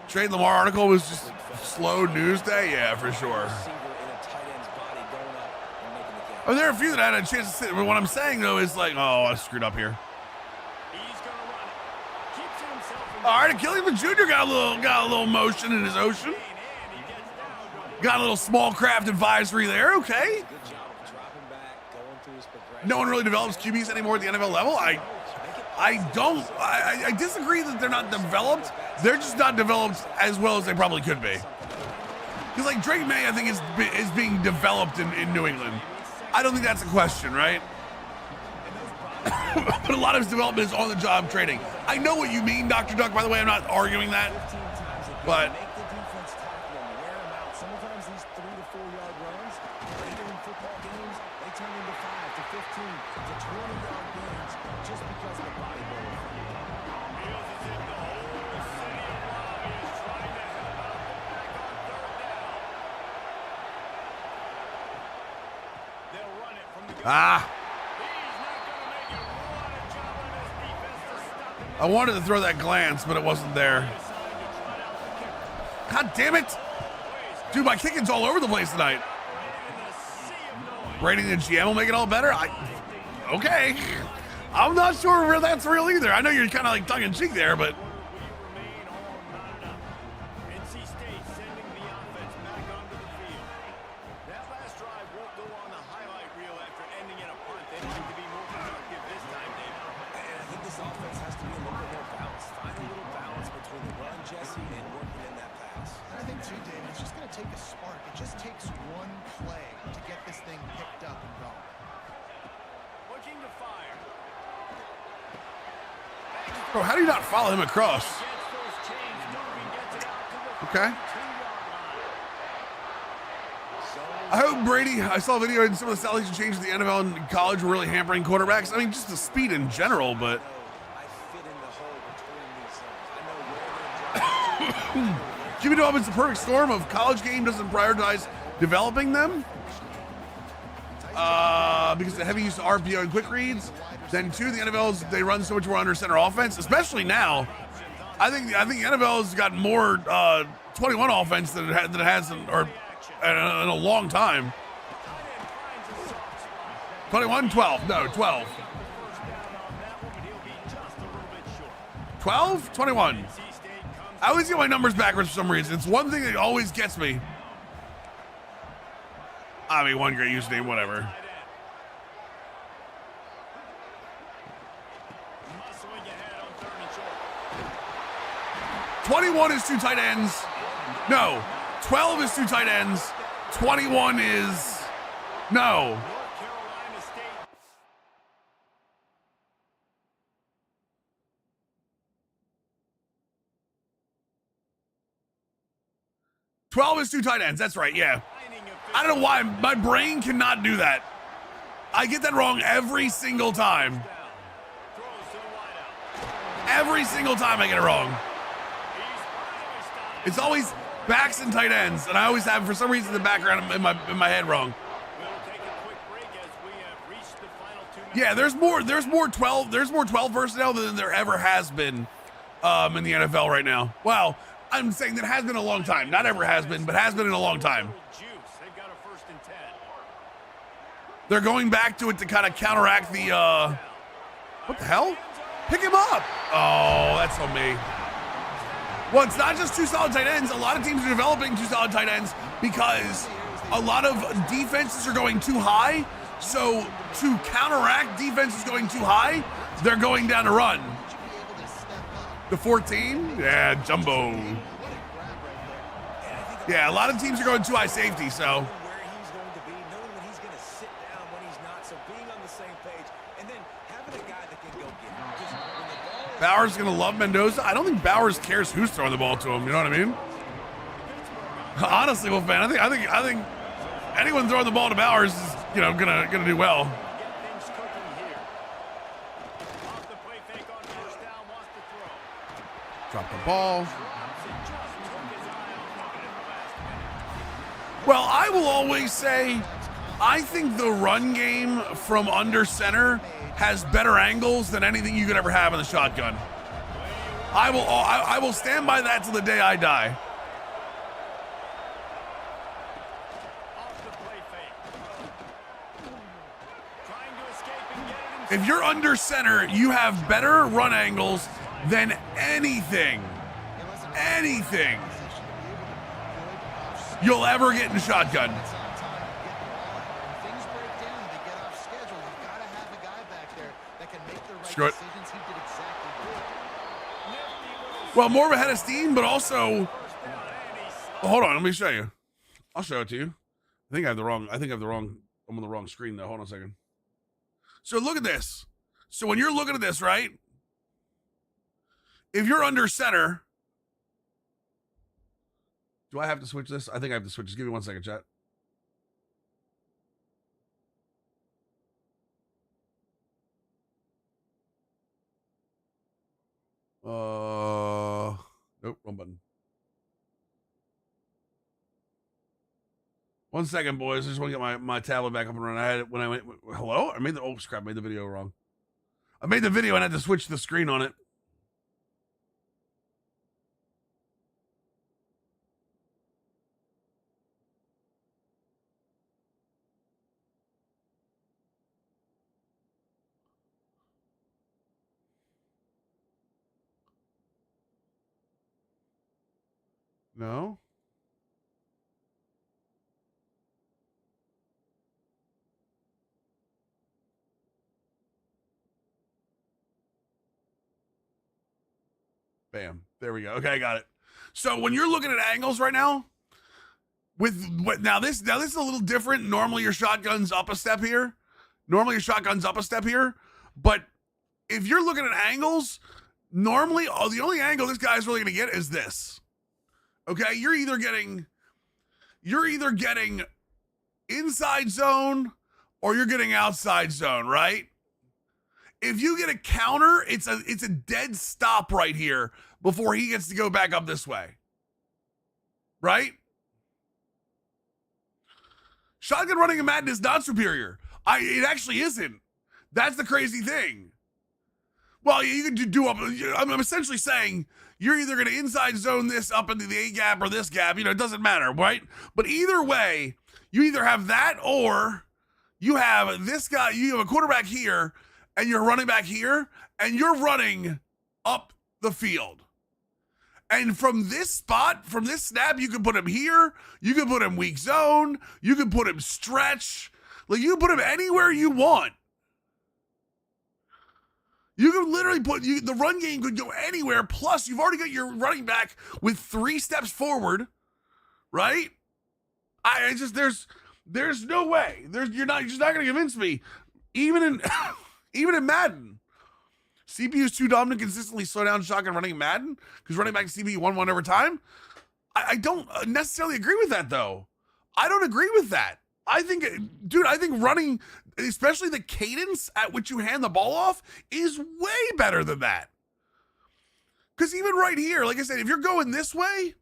Trade Lamar article was just slow news day? Yeah, for sure. Receiver in a tight end's body going up and making the catch. Oh, there are a few that had a chance to sit. But what I'm saying, though, is like, oh, I screwed up here. He's going to run it. Keeps it himself in All right, Achilles Jr. got a little motion in his ocean. and he gets down. Got a little small craft advisory there. Okay. Good job of dropping back, going through his progression. No one really develops QBs anymore at the NFL level. I disagree that they're not developed. They're just not developed as well as they probably could be. Because like Drake May, I think is being developed in New England. I don't think that's a question, right? But a lot of his development is on the job training. I know what you mean, Dr. Duck. By the way, I'm not arguing that. But Make the defense tackle them, wear them out. Sometimes these 3 to 4 yard runs, later in football games, they turn into 5 to 15 to 20 yard gains just because of the body blow. Feels as if the whole city of Raleigh is trying to help out the back on third down. They'll run it from the gun. ah, He's not going to make it. What a job on his defense to stop him. I wanted to throw that glance, but it wasn't there. God damn it. Dude, my kicking's all over the place tonight. Rating the GM will make it all better? Okay. I'm not sure where that's real either. I know you're kind of like tongue-in-cheek there, but... Remain all not enough. NC State sending the offense back onto the field. That last drive won't go on the highlight reel after ending in a punt. They need to be more productive this time, David. And I think this offense has to be a little bit more balanced. Find a little balance between the run, Jesse, and working in that pass. And I think too, David, it's just going to take a spark. It just takes one play to get this thing picked up and going. Looking to fire. Bro, how do you not follow him across? Gets those chains moving, gets it out to the Okay. 2-yard line. I hope Brady, I saw a video and some of the salaries changes in the NFL and college were really hampering quarterbacks. I mean, just the speed in general, but... I fit in the hole between these zones. I know where they're driving to. QB development's the perfect storm of college game doesn't prioritize developing them. Because the heavy use of RPO and quick reads. Then two, the NFL's they run so much more under center offense, especially now. I think the NFL's got more 21 offense than it has in a long time. 21, 12, no 12. 12, 21. I always get my numbers backwards for some reason. It's one thing that always gets me. I mean, one great username, whatever. Muscling ahead on 3rd and short. 21 is two tight ends. No, 12 is two tight ends. 21 is no. North Carolina State. 12 is two tight ends. That's right. Yeah. I don't know why my brain cannot do that. I get that wrong every single time. Throws to the wideout. Every single time I get it wrong. He's finally stopped. It's always backs and tight ends, and I always have for some reason the background in my head wrong. We'll take a quick break as we have reached the final 2 minutes. Yeah, there's more 12 personnel than there ever has been in the NFL right now. Well, I'm saying that has been a long time. Not ever has been, but has been in a long time. Juice. They've got a 1st and 10. They're going back to it to kind of counteract the what the hell? Pick him up. Oh, that's on me. Well, it's not just two solid tight ends. A lot of teams are developing two solid tight ends because a lot of defenses are going too high. So to counteract defenses going too high, they're going down to run. The 14? Yeah, jumbo. Yeah, a lot of teams are going too high safety, so. Where he's going to be, knowing when he's going to sit down, when he's not, so being on the same page, and then having a guy that can go get him. Just when the ball is Bowers going to love Mendoza. I don't think Bowers cares who's throwing the ball to him. You know what I mean? Honestly, Wolf fan, I think anyone throwing the ball to Bowers is, gonna do well. Get things cooking here. Off the play fake on 1st down, wants to throw. Drop the ball. Just took his eye off of it in the last minute. Well, I will always say, I think the run game from under center has better angles than anything you could ever have in the shotgun. I will stand by that till the day I die. Off the play fake. Trying to escape and get it himself. If you're under center, you have better run angles than anything you'll ever get in shotgun. It's on time to get the ball out. When things break down, they get off schedule. You've got to have a guy back there that can make the right Screw it. decisions. He did exactly that. Well, more of a head of steam, but also, hold on, let me show you. I'll show it to you. I'm on the wrong screen though. Hold on a second. So look at this. So when you're looking at this, right? If you're under center, do I have to switch this? I think I have to switch. Just give me 1 second, chat. Nope, wrong button. 1 second, boys. I just want to get my tablet back up and running. I had it when I went. Hello? I made the crap. I made the video wrong. I made the video and I had to switch the screen on it. No. Bam. There we go. Okay, I got it. So when you're looking at angles right now, now this is a little different. Normally your shotgun's up a step here. But if you're looking at angles, normally the only angle this guy's really gonna get is this. Okay, you're either getting inside zone or you're getting outside zone, right? If you get a counter, it's a dead stop right here before he gets to go back up this way. Right? Shotgun running in Madden is not superior. It actually isn't. That's the crazy thing. Well, you can do up. I'm essentially saying you're either going to inside zone this up into the A gap or this gap. It doesn't matter, right? But either way, you either have that or you have this guy. You have a quarterback here and you're running back here and you're running up the field. And from this spot, from this snap, you can put him here. You can put him weak zone. You can put him stretch. Like, you can put him anywhere you want. You can literally the run game could go anywhere. Plus, you've already got your running back with 3 steps forward, right? There's no way. You're just not going to convince me. Even in Madden, CPU's too dumb to consistently slow down shotgun running in Madden because running back CPU 1-1 over time. I don't necessarily agree with that though. I don't agree with that. I think running, especially the cadence at which you hand the ball off, is way better than that. Because even right here, like I said, if you're going this way,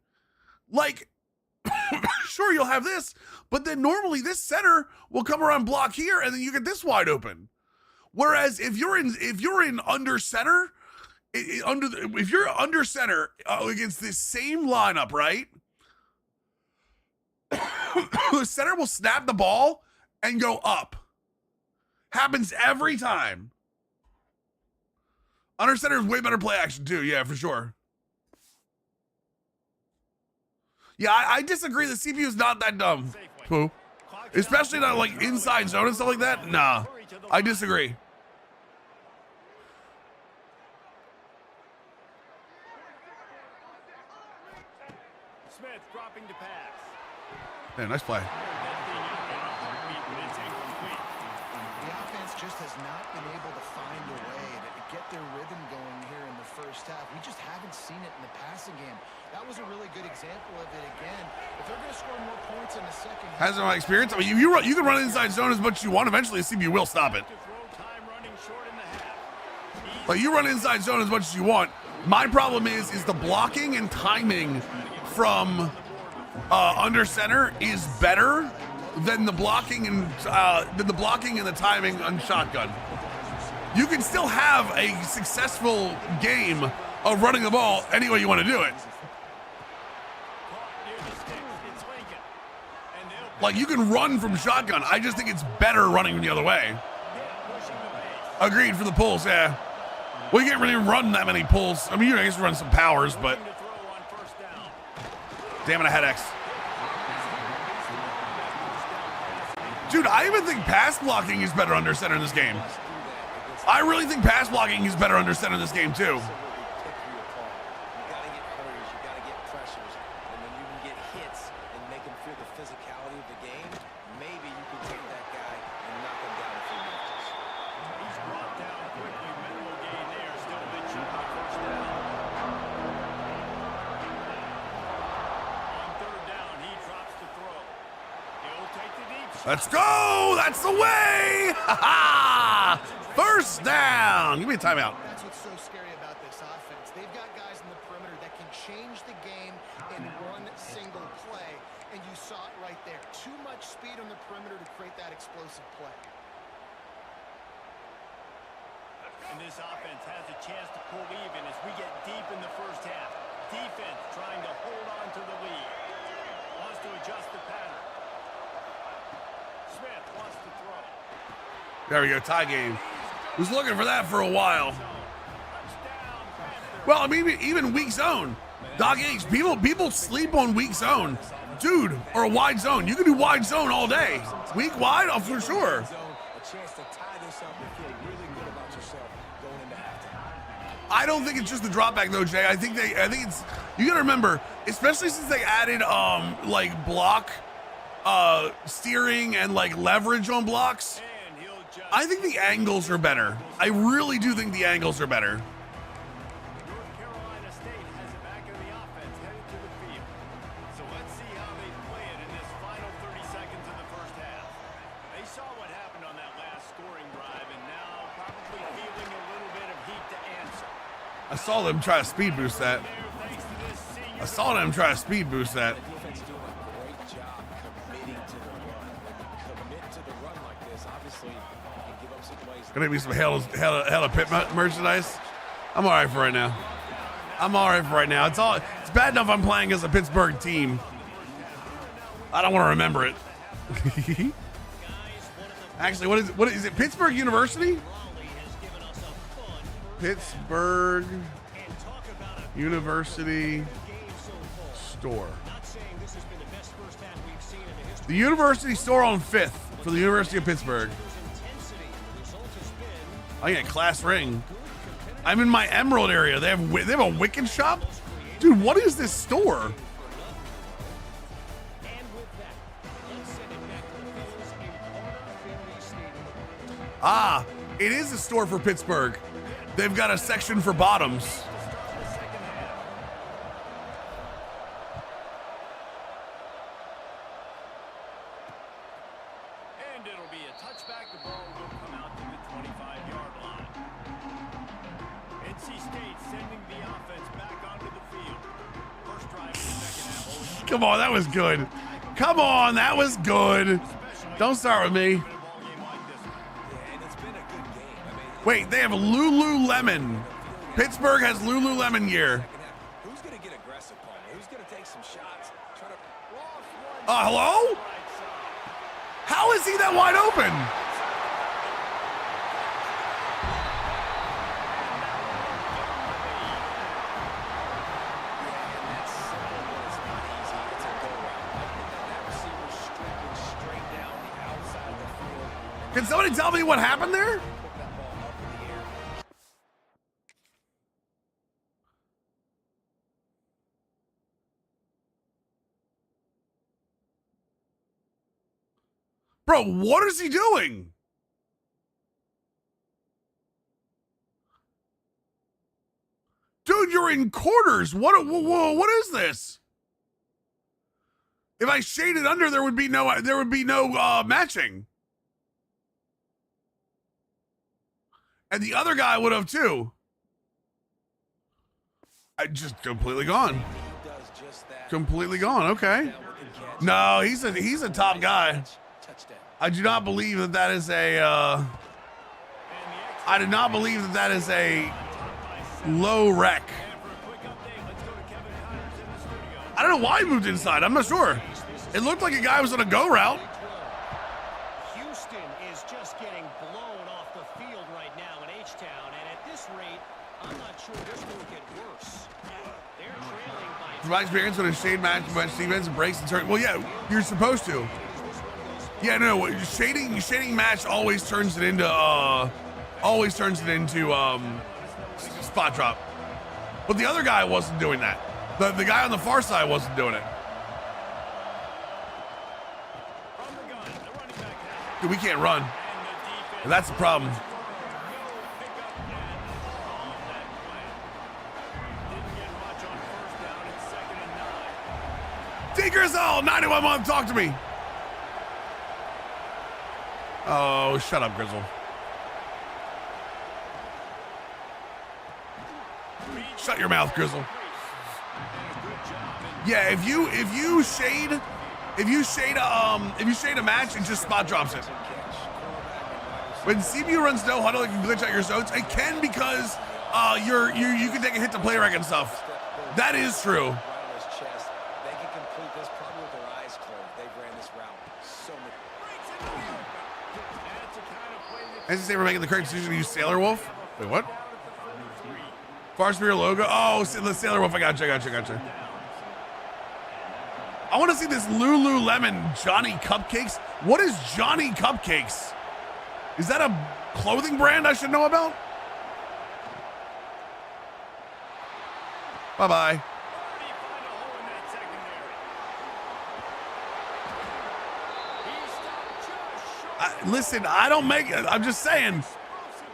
like, sure, you'll have this, but then normally this center will come around block here, and then you get this wide open. Whereas if you're in under center, if you're under center against this same lineup, right? The center will snap the ball and go up. Happens every time. Under center is way better play action too. Yeah, for sure. Yeah, I disagree. The CPU is not that dumb. Pooh. Especially not like inside zone and stuff like that. Nah, I disagree. Smith dropping to pass. Yeah, nice play. The offense just has not been able to find a way to get their rhythm going here in the first half. We just haven't seen it in the passing game. That was a really good example of it again. If they're going to score more points in the second half. Hasn't my experience. I mean, you can run inside zone as much as you want. Eventually, the CPU will stop it. Like, you run inside zone as much as you want. My problem is the blocking and timing from under center is better than the blocking and the timing on shotgun. You can still have a successful game of running the ball any way you want to do it. Caught near the sticks. It's Lincoln. And they'll Like, you can run from shotgun. I just think it's better running the other way. pushing the pace. Agreed for the pulls, yeah. Well, you can't really run that many pulls. I mean, you guess run some powers, but To throw on first down. damn it, I had X. Dude, I even think pass blocking is better under center in this game. I really think pass blocking is better under center in this game, too. You gotta get hurries, you gotta get pressures, and when you can get hits and make them feel the physicality of the game, maybe you can take that guy and knock him down a few notches. He's brought down quickly. Minimal gain there. Still a bit short of first down. On third down, he drops to throw. He'll take the deep shot. Let's go! That's the way! Ha ha! First down! Give me a timeout. That's what's so scary about this offense. They've got guys in the perimeter that can change the game in one single play, and you saw it right there. Too much speed on the perimeter to create that explosive play. And this offense has a chance to pull even as we get deep in the first half. Defense trying to hold on to the lead. Wants to adjust the pattern. Smith wants to throw. There we go, tie game. Was looking for that for a while. Touchdown, Panther. Well, I mean, even weak zone. Doc H, people sleep on weak zone. Dude, or a wide zone. You can do wide zone all day. Weak wide, oh, for sure. Zone, a chance to tie this up and feel really good about yourself going into halftime. I don't think it's just the drop back though, Jay. I think it's, you gotta remember, especially since they added like block steering and like leverage on blocks. And he'll just I think the angles are better. I really do think the angles are better. North Carolina State has it back in the offense headed to the field. So let's see how they play it in this final 30 seconds of the first half. They saw what happened on that last scoring drive and now probably feeling a little bit of heat to answer. I saw them try to speed boost that. There, thanks to this senior. I saw them try to speed boost that. The defense doing a great job committing to the run. Commit to the run like this, obviously, you can give up some plays. Gonna be some hell of pit merchandise. I'm all right for right now. I'm all right for right now. It's bad enough I'm playing as a Pittsburgh team. I don't want to remember it. Actually, what is it? Pittsburgh University? Pittsburgh University store. The University store on 5th for the University of Pittsburgh. I get a class ring. I'm in my Emerald area. They have a Wicked shop? Dude, what is this store? Ah, it is a store for Pittsburgh. They've got a section for bottoms. And it'll be a touchback. The ball will come out to the 25-yard line. NC State sending the offense back onto the field. First drive of the second half. Come on, that was good. Come on, that was good. Don't start with me. Ball game like this one. Yeah, and it's been a good game. I mean, Wait, they have Lululemon. Pittsburgh has Lululemon gear. who's going to get aggressive, Palmer? Who's going to take some shots? Try to Hello? How is he that wide open? Can somebody tell me what happened there? Bro, what is he doing? Dude, you're in quarters. What is this? If I shaded under, there would be no matching. And the other guy would have too. I just completely gone. Completely gone. Okay. No, he's a top guy. I do not believe that is a. I do not believe that is a low rec. I don't know why he moved inside. I'm not sure. It looked like a guy was on a go route. Houston is just getting blown off the field right now in H-Town, and at this rate, I'm not sure this will get worse. They're trailing by... From my experience, when a shade match defense breaks and turns, well, yeah, you're supposed to. Yeah, no, shading match always turns it into spot drop. But the other guy wasn't doing that. The guy on the far side wasn't doing it. Dude, we can't run. And that's the problem. D. Grizzle, 91 month, talk to me. Oh, shut up, Grizzle. Shut your mouth, Grizzle. Yeah, if you shade a match, it just spot drops it. When CPU runs no huddle, it can glitch out your zones. It can because you can take a hit to play rec and stuff. That is true. They can complete this probably with their eyes closed. They've ran this route so many. As you say, we're making the correct decision to use Sailor Wolf. Wait, what? Far Spear logo. Oh, the Sailor Wolf. I gotcha. I want to see this Lululemon Johnny Cupcakes. What is Johnny Cupcakes? Is that a clothing brand I should know about? Bye-bye. Listen, I don't make it. I'm just saying.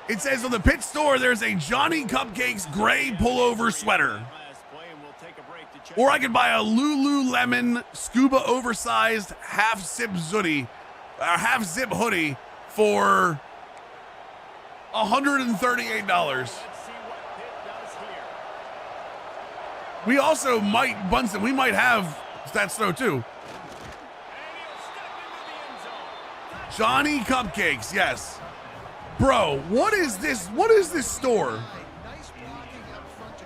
It says on the PITT store there's a Johnny Cupcakes gray pullover sweater. Or I could buy a Lululemon scuba oversized half zip hoodie for $138. We also might, Bunsen, we might have that snow too. Johnny Cupcakes, yes. Bro, what is this? What is this store?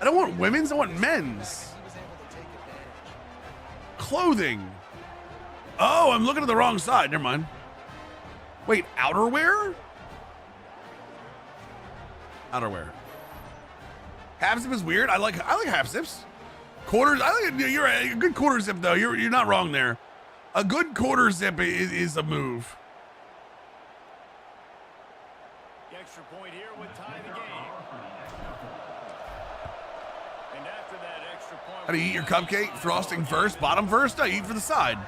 I don't want women's, I want men's. Clothing. Oh, I'm looking at the wrong side. Never mind. Wait, outerwear? Outerwear. Half zip is weird. I like half zips. Quarters. I like you're a good quarter zip though. You're not wrong there. A good quarter zip is a move. The extra point here would tie the game. And after that extra point, How do you eat your cupcake? Frosting first, bottom first? No, you eat for the side.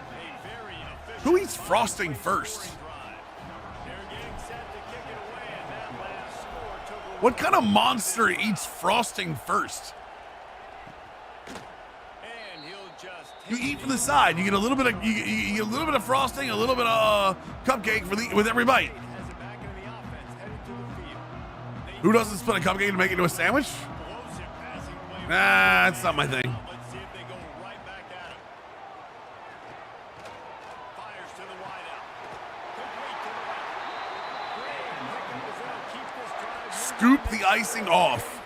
Who eats frosting first? What kind of monster eats frosting first? You eat from the side. You get a little bit of you get a little bit of frosting, a little bit of cupcake with every bite. Who doesn't split a cupcake to make it into a sandwich? Nah, that's not my thing. Scoop the icing off.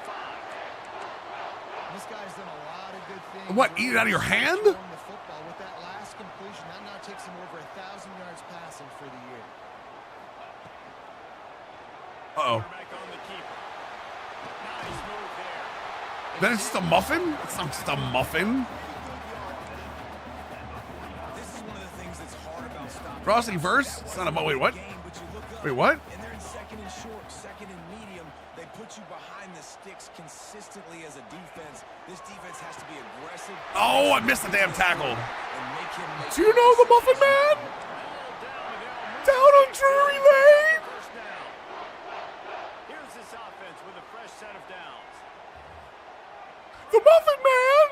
This guy's done a lot of good things. What, eat it out of your hand? The football with that last completion, that now takes him over 1,000 yards passing for the year. Uh-oh. Then it's just a muffin? It's not just a muffin. This is one of the things that's hard about stopping. Frosting first? It's not a wait, what? Wait, what? And they're in second and short, second and medium. They put you behind the sticks consistently as a defense. This defense has to be aggressive. Oh, I missed the damn tackle. And make him make Do you know the Muffin Man? Down on Drury Lane? Here's this offense with a fresh set of downs. The Muffin Man?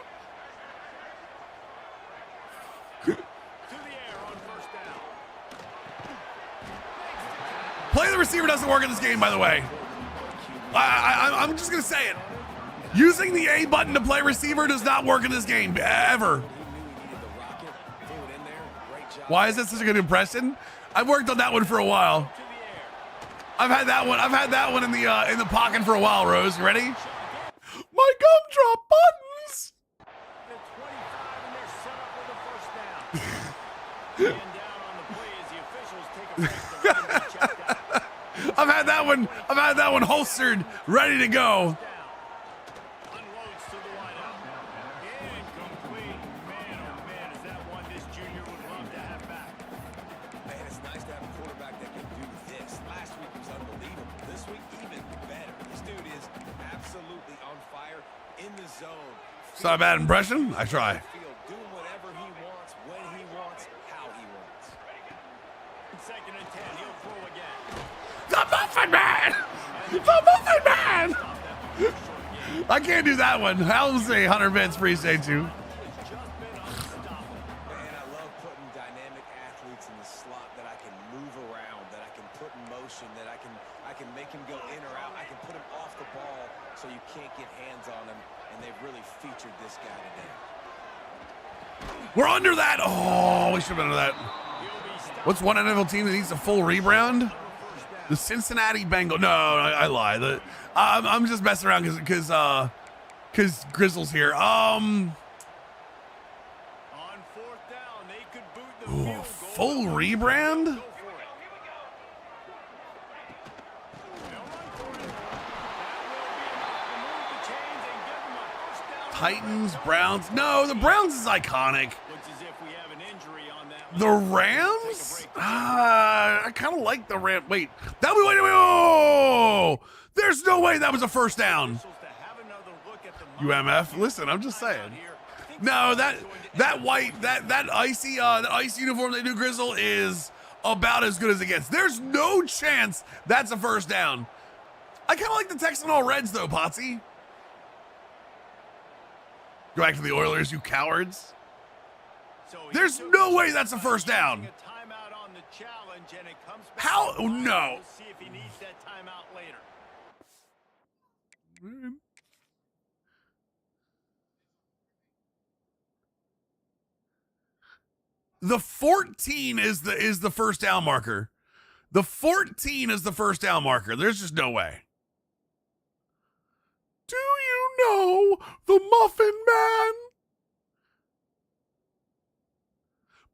To the air on first down. Play the receiver doesn't work in this game, by the way. I'm just going to say it. Using the A button to play receiver does not work in this game, ever. Why is that such a good impression? I've worked on that one for a while. I've had that one in the pocket for a while, Rose. You ready? My gumdrop buttons! The 25 and they're set. that one. I've had that one holstered, ready to go. Unloads to the wideout. Incomplete. Man, oh man, is that one this junior would love to have back. Man, it's nice to have a quarterback that can do this. Last week was unbelievable. This week, even better. This dude is absolutely on fire in the zone. It's not a bad impression. I try. Doing whatever he wants, when he wants, how he wants. 2nd and 10, he'll throw again. The Muffin Man! The Muffin Man! I can't do that one. I'll say 100 bits, appreciate you. It's just been unstoppable. Man, I love putting dynamic athletes in the slot that I can move around, that I can put in motion, that I can make him go in or out. I can put him off the ball so you can't get hands on him, and they've really featured this guy today. We're under that. Oh, we should have been under that. What's one NFL team that needs a full rebound? The Cincinnati Bengals. No, I lie. I'm just messing around because Grizzle's here. On 4th down, they could boot the field goal. Full rebrand? Go for it. They'll run for it. That will be enough to move the chains and give them a first down. Titans, Browns. No, the Browns is iconic. Looks as if we have an injury on that. The Rams? I kind of like the Rams. Wait, that was, wait. Oh, there's no way that was a first down. To have another look at the UMF. Listen, I'm just saying. No, that white, that icy uniform they do, Grizzle, is about as good as it gets. There's no chance that's a first down. I kind of like the Texan all Reds though, Potsy. Go back to the Oilers, you cowards. There's no way that's a first down. How? Oh, no. We'll see if he needs that timeout later. The 14 is the first down marker. The 14 is the first down marker. There's just no way. Do you know the Muffin Man?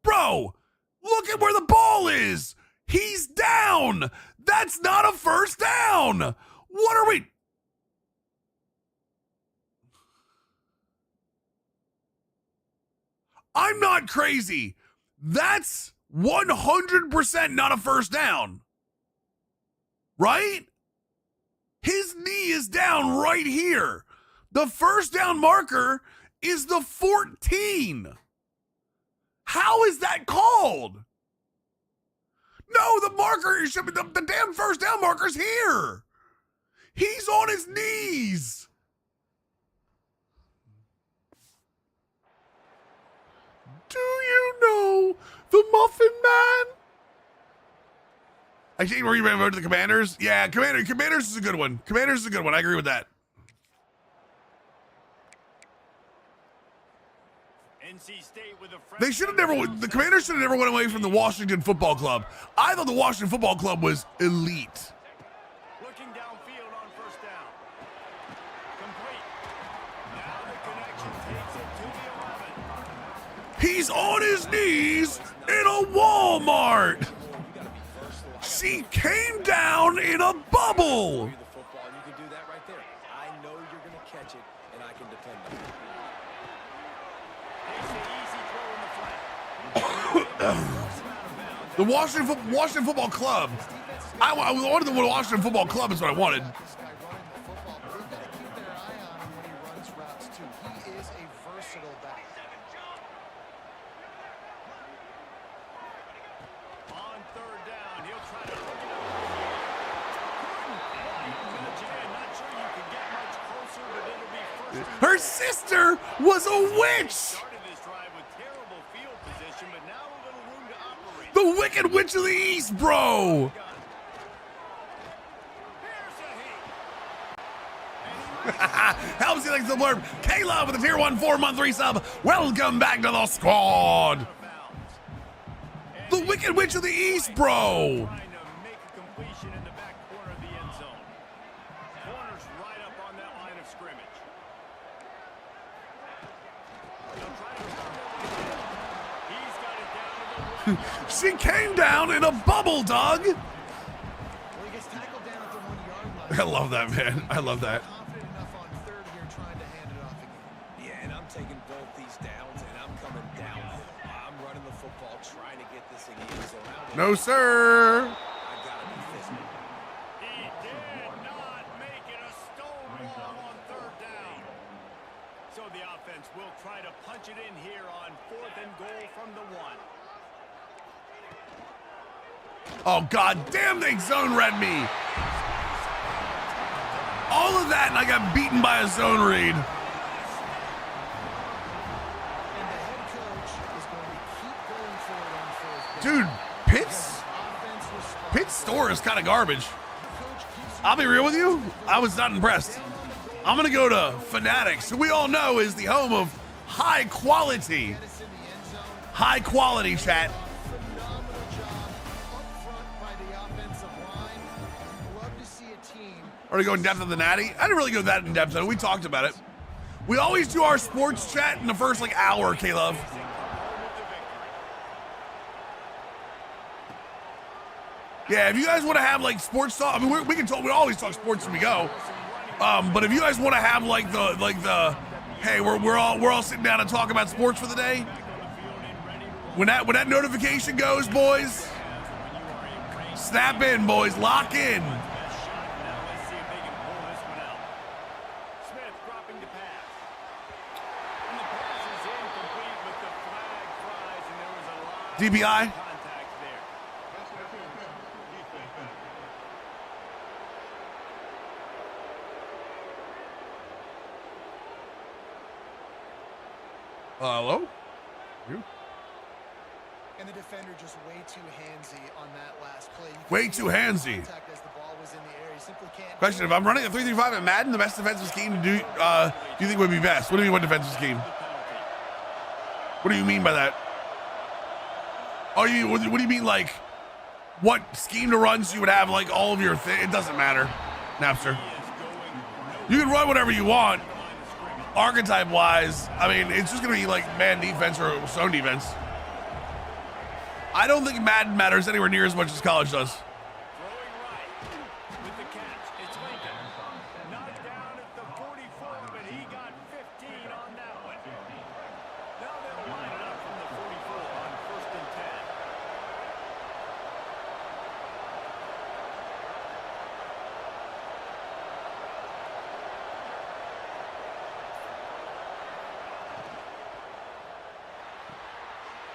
Bro, look at where the ball is. He's down. That's not a first down. What are we? I'm not crazy. That's 100% not a first down. Right? His knee is down right here. The first down marker is the 14. How is that called? No, the marker should be the damn first down marker's here. He's on his knees. Do you know the Muffin Man? I think we're going to vote to the Commanders. Yeah, Commanders is a good one. Commanders is a good one. I agree with that. NC State with a They should have never. The Commanders should have never went away from the Washington Football Club. I thought the Washington Football Club was elite. looking downfield on first down. Complete. Now the connection takes it to the 11. He's on his knees in a Walmart. She came down in a bubble. The football, and you can do that right there. I know you're going to catch it, and I can depend on it. The Washington Football Club. I wanted the Washington Football Club is what I wanted. This guy running the football, but they've got to keep their eye on him when he runs routes too. He is a versatile back. On third down, he'll try to hook it up. Not sure you can get much closer, but it'll be first. Her sister was a witch. Started this drive with terrible field position, but now a little room to operate. The Wicked Witch of the East, bro. Helps you like the blurb. Kayla with a tier 1 4-month resub. Welcome back to the squad. The Wicked Witch of the East, bro. Trying to make a completion in the back corner of the end zone. Corner's right up on that line of scrimmage. They'll try to turn it again. He's got it down to the 1 yard. She came down in a bubble, Doug. Well, he gets tackled down at the I love that, man. I love that. Confident enough on third here, trying to hand it off again. Yeah, and I'm taking both these downs, and I'm coming downhill. I'm running the football, trying to get this in the end zone. No, sir. I gotta be fisting. He did not make it a stone wall on third down. So the offense will try to punch it in here on 4th and goal from the 1. Oh, god damn, they zone read me. All of that, and I got beaten by a zone read. And the head coach is going to keep going for it on 4th down. Dude, Pitt's Offense responds. Pitt's store is kind of garbage. Coach keeps I'll be real with you. I was not impressed. I'm going to go to Fanatics, who we all know is the home of high quality. us in the end zone. High quality, chat. Phenomenal job up front by the offensive line. Love to see a team. Are we going in depth of the natty? I didn't really go that in depth, though. We talked about it. We always do our sports chat in the first like hour, Caleb. Yeah, if you guys want to have like sports talk, I mean, we can talk. We always talk sports as we go. But if you guys want to have like the, hey, we're all sitting down and talk about sports for the day. When that notification goes, boys, snap in, boys, lock in. Now let's see if they can pull this one out. Smith dropping the pass. And the pass is incomplete with the flag flies, and there was a lot of DPI. contact there. Hello? You? And the defender just way too handsy on that last play. You Way can too see handsy. contact as the ball was in the air. He simply can't. Question: if I'm running a 3-3-5 at Madden, the best defensive scheme to do you think would be best? What do you mean, what defensive scheme? What do you mean by that? Oh, what do you mean, like, what scheme to run so you would have, like, all of your thing? It doesn't matter, Napster. You can run whatever you want, archetype-wise. I mean, it's just going to be, like, man defense or zone defense. I don't think Madden matters anywhere near as much as college does. Throwing right with the catch. It's Lincoln. Knocked down at the 44, but he got 15 on that one. Now they'll line it up from the 44 on 1st and 10.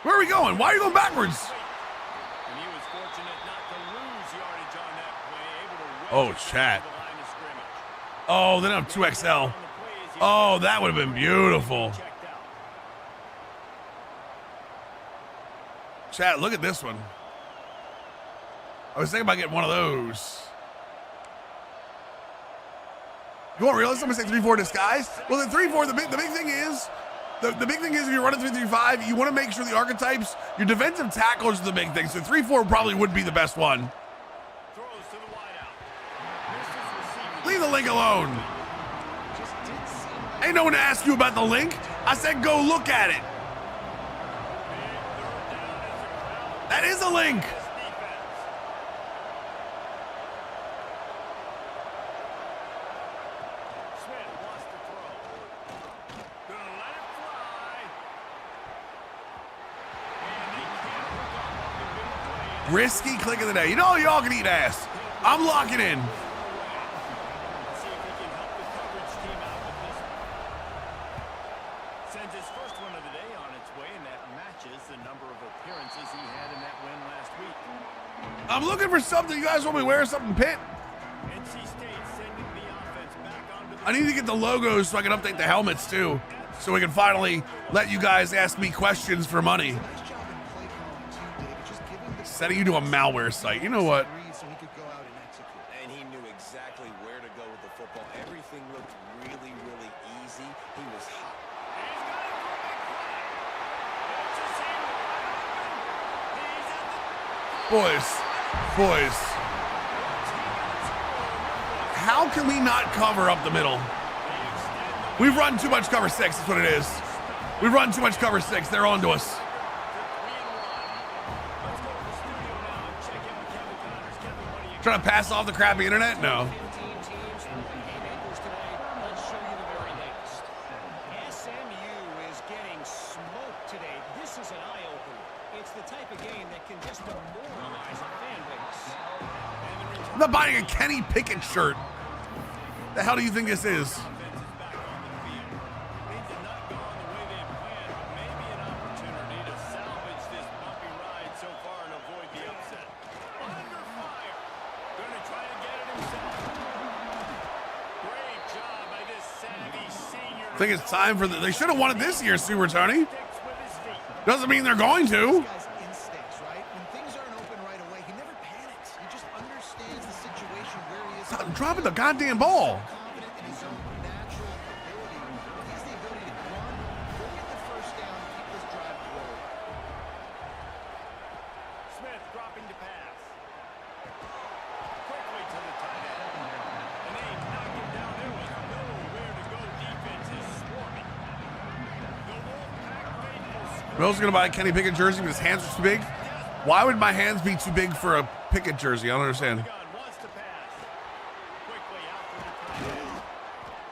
Where are we going? Why are you going backwards? And he was fortunate not to lose yardage on that play, able to Oh, wedge it chat. to the line of scrimmage. Oh, they don't have 2XL. Oh, that would have been beautiful. Checked out. Chat, look at this one. I was thinking about getting one of those. You won't realize somebody say 3-4 disguise? Well, the 3-4, the big thing is, the big thing is if you're running 3-3-5, you want to make sure the archetypes, your defensive tackles are the big thing. So 3-4 probably would be the best one. Throws to the wideout. Misses receiving. Leave the link alone. Ain't no one to ask you about the link. I said go look at it. That is a link. Defense. Smith wants to throw. Gonna let it fly. And they can't hook up the big play. Risky click of the day. You know y'all can eat ass. I'm locking in. Let's see if he can help the coverage team out with this one. Sends his first one of the day on its way, and that matches the number of appearances he had in that win last week. I'm looking for something. You guys want me to wear something, Pitt? NC State sending the offense back onto the I need to get the logos so I can update the helmets too. So we can finally let you guys ask me questions for money. Nice job in play calling too, David. Just giving the Setting you to a malware site. You know what? read so he could go out and execute. And he knew exactly where to go with the football. Everything looked really, really easy. He was hot. Boys, how can we not cover up the middle? We've run too much cover 6, that's what it is. We've run too much cover 6, they're on to us. Trying to pass off the crappy internet? No. the type of game that can just demoralize a fan base. I'm not buying a Kenny Pickett shirt. The hell do you think this is? Offense is back on the field. Things have not gone the way they had planned, but maybe an opportunity to salvage this bumpy ride so far and avoid the upset. Under fire. Going to try to get it himself. Great job by this savvy senior. I think it's time for they should have won it this year, Super Tony. Sticks with his feet. Doesn't mean they're going to. This guy's instincts, right? When things aren't open right away, he never panics. He just understands the situation where he is. Stop dropping the goddamn ball. Confident in his own natural ability. He has the ability to run, go get the first down, keep this drive rolling. Smith dropping to pass. Quickly to the tight end. And they knocked him down. There was nowhere to go. Defense is swarming. The Wolfpack faithful. Bill's gonna buy a Kenny Pickett jersey, but his hands are too big. Why would my hands be too big for a Pickett jersey? I don't understand. Gun wants to pass. Quickly out for the tight end.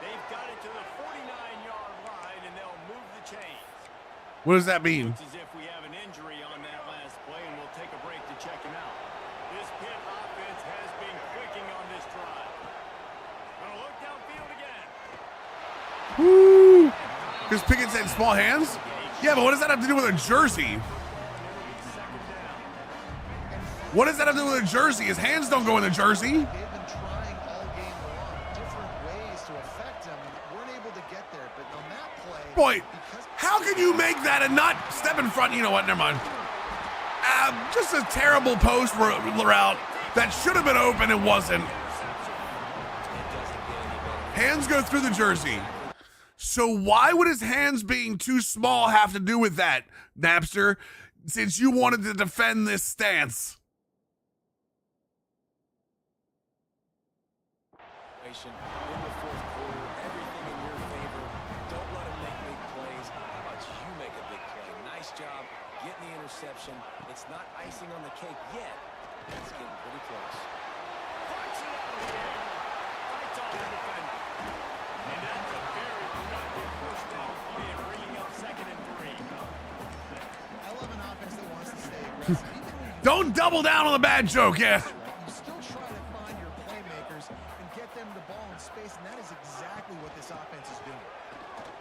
They've got it to the 49-yard line, and they'll move the chains. What does that mean? It's as if we have an injury on that last play, and we'll take a break to check him out. This Pitt offense has been clicking on this drive. Gonna look downfield again. Woo! Because Pickett's had small hands? Yeah, but what does that have to do with a jersey? What does that have to do with a jersey? His hands don't go in the jersey. They've been trying all game long, different ways to affect him. Weren't able to get there, but on that play, Boy, because how can you make that and not step in front? You know what? Never mind. Just a terrible post route that should have been open and wasn't. Hands go through the jersey. So why would his hands being too small have to do with that, Napster, since you wanted to defend this stance? In the fourth quarter, everything in your favor. Don't let him make big plays. How about you make a big play? Nice job getting the interception. It's not icing on the cake yet. It's getting pretty close. Punch it out of the air. Fights off the defender. And that's a very productive first down play and bringing up 2nd and 3. I love an offense that wants to stay aggressive. Even when you Don't double down on the bad joke, yeah. you still try to find your playmakers and get them the ball in space, and that is exactly what this offense is doing.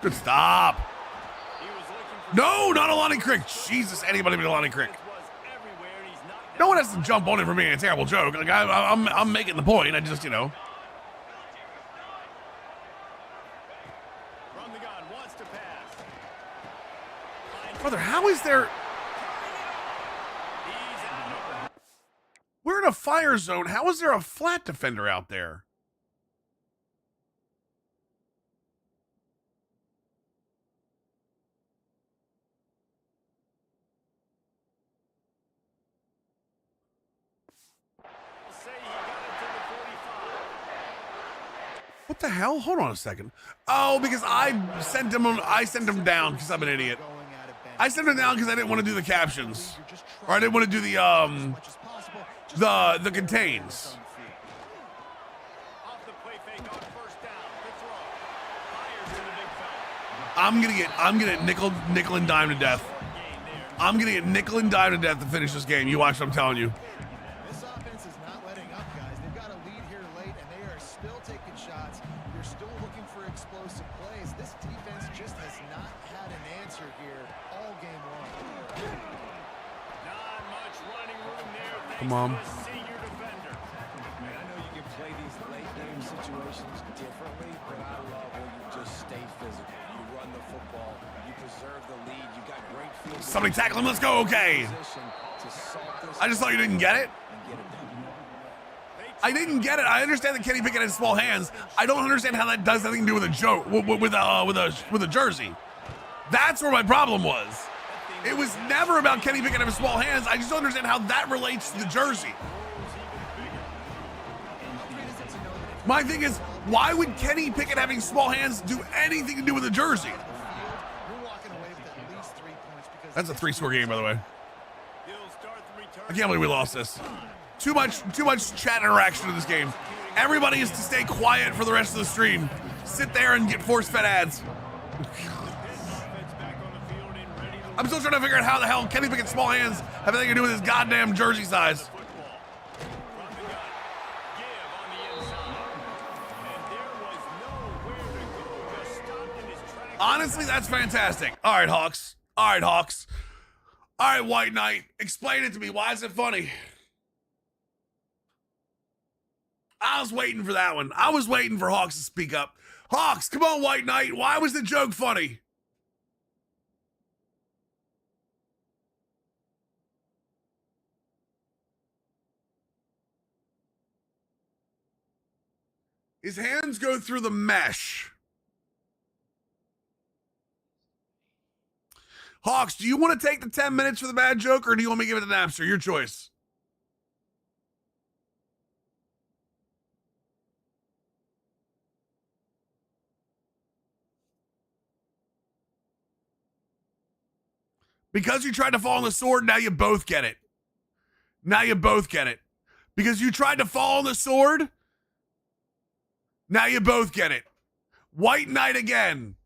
Good stop. He was looking for No, not Alani Crick. Jesus, anybody but Alani Crick. was everywhere, and he's knocked No one has to jump on it for being a terrible joke. Like I'm making the point. I just, you know. from the gun, wants to pass. Brother, how is there... He's out. We're in a fire zone. How is there a flat defender out there? Say he got it to the 45. What the hell? Hold on a second. Oh, because I sent him down because I'm an idiot. Going out of bounds. I sent him down because I didn't want to do the captions. You're just Or I didn't want to do as the much as possible. Just the contains. Off the play fake on first down. The throw. Fires to the big fella. I'm gonna get nickel and dime to death. Game there. I'm gonna get nickel and dime to death to finish this game. You watch what I'm telling you. This offense is not letting up, guys. They've got a lead here late, and they are still taking shots. You're still looking for explosive plays. This defense just has not had an answer here all game long. Not much running room there. Come on. Thanks to the senior defender. Man, I know you can play these late game situations differently, but I love when you just stay physical. You run the football, you preserve the lead, you got great field. Somebody tackle him. Let's go. Okay. Position to salt this I just thought you didn't get it. and get it done. I didn't get it. I understand that Kenny Pickett has small hands. I don't understand how that does anything to do with a joke with a jersey. That's where my problem was. It was never about Kenny Pickett having small hands. I just don't understand how that relates to the jersey. My thing is, why would Kenny Pickett having small hands do anything to do with the jersey? You're walking away with at least 3 points because That's a 3-score game, by the way. He'll start the return. I can't believe we lost this. Too much chat interaction in this game. Everybody is to stay quiet for the rest of the stream. Sit there and get force-fed ads. Offense back on the field and ready to I'm still trying to figure out how the hell Kenny Pickett's small hands have anything to do with his goddamn jersey size. Football. From the gun. Give on the inside. And there was nowhere to go. Just stopped in his tracks. Honestly, that's fantastic. All right, Hawks. All right, Hawks. All right, White Knight. Explain it to me. Why is it funny? I was waiting for that one. I was waiting for Hawks to speak up. Hawks, come on, White Knight. Why was the joke funny? His hands go through the mesh. Hawks, do you want to take the 10 minutes for the bad joke, or do you want me to give it to Napster? Your choice. Because you tried to fall on the sword, now you both get it. Now you both get it. Because you tried to fall on the sword, now you both get it. White Knight again.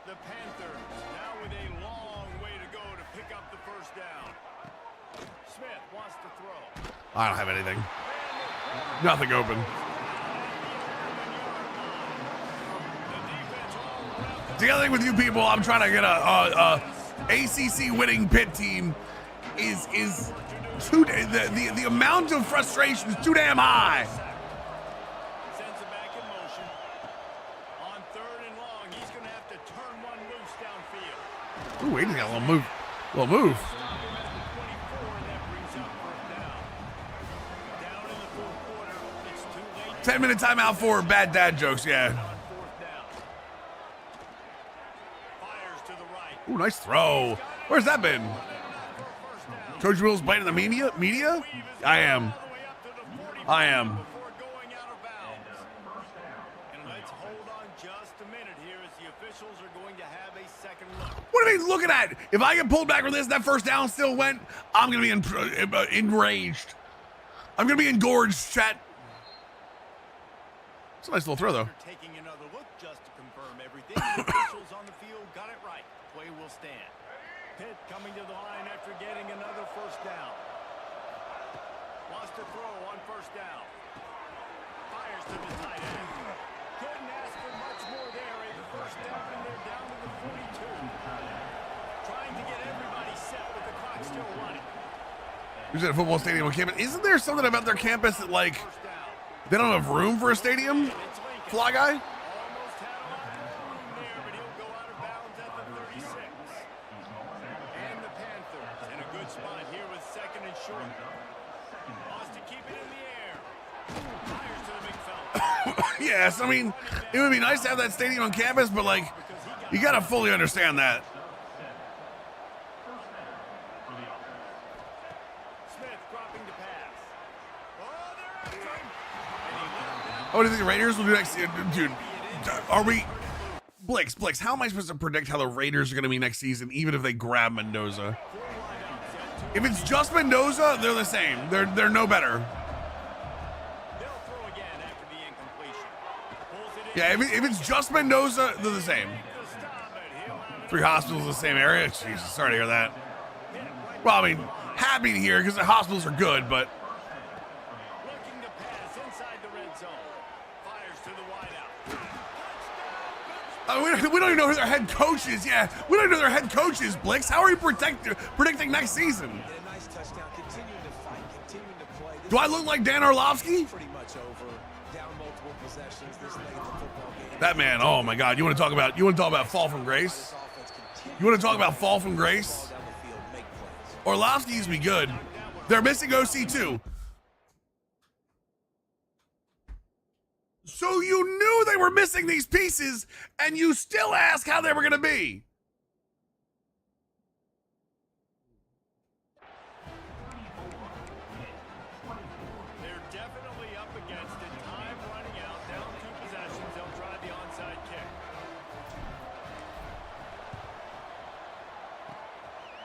The Panthers now with a long way to go to pick up the first down. Smith wants to throw. I don't have anything. Nothing open. The other thing with you people, I'm trying to get a ACC winning PITT team is too the amount of frustration is too damn high. Sends it back in motion. On 3rd and long, he's going to have to turn one loose downfield. Ooh, he just got a little move. Little move. Stop him at the 24, and that brings up 4th down. Down in the 4th quarter, it's too late. 10-minute timeout for bad dad jokes, yeah. On 4th down. Fires to the right. Ooh, nice throw. Where's that been? Coach Will's biting the media? I am. I am. Before going out of bounds. And let's hold on just a minute here as the officials are going to have a second look. What are they looking at? If I get pulled back from this, that first down still went, I'm going to be enraged. I'm going to be engorged, chat. It's a nice little throw, though. Taking another look just to confirm everything. The officials on the field got it right. Play will stand. Pitt coming to the line after getting another first down. Wants to throw on first down. Fires to the tight end. Couldn't ask for much more there. A first down, and they're down to the 42. Trying to get everybody set with the clock still running. Who's at a football stadium on campus? Isn't there something about their campus that, like, First down. they don't have room for a stadium? It's Lincoln. Fly guy? Almost had a lot of room there, but he'll go out of bounds at the 36. And the Panthers in a good spot here with 2nd and short. Wants to keep it in the air. Fires to the big fella. Yes, I mean, it would be nice to have that stadium on campus, but, like, you got to fully understand that. Smith dropping to pass. Oh, they're after him. And he left that. Oh, do you think the Raiders will do next year? Dude, are we... Blix, how am I supposed to predict how the Raiders are going to be next season, even if they grab Mendoza? If it's just Mendoza, they're the same. They're no better. They'll throw again after the incompletion. Pulls it in. Yeah, if it's just Mendoza, they're the same. To stop it. He'll have it. 3 hospitals in the same area? Jesus, sorry to hear that. Well, I mean, happy to hear because the hospitals are good, but... Looking to pass inside the red zone. Fires to the wideout. We don't even know who their head coach is. Yeah, we don't even know who their head coach is, Blix. How are you predicting next season? And a nice touchdown, continuing to fight, continuing to play. This Do I look like Dan Orlovsky? is pretty much over. Down multiple possessions. This late in the football game. That man, oh my God. You want to talk about fall from grace? This offense continues You want to talk about fall from grace? down the field, make plays. Orlovsky used to be good. They're missing OC too. So you knew they were missing these pieces, and you still ask how they were going to be. They're definitely up against it. Time running out. Down 2 possessions. They'll try the onside kick.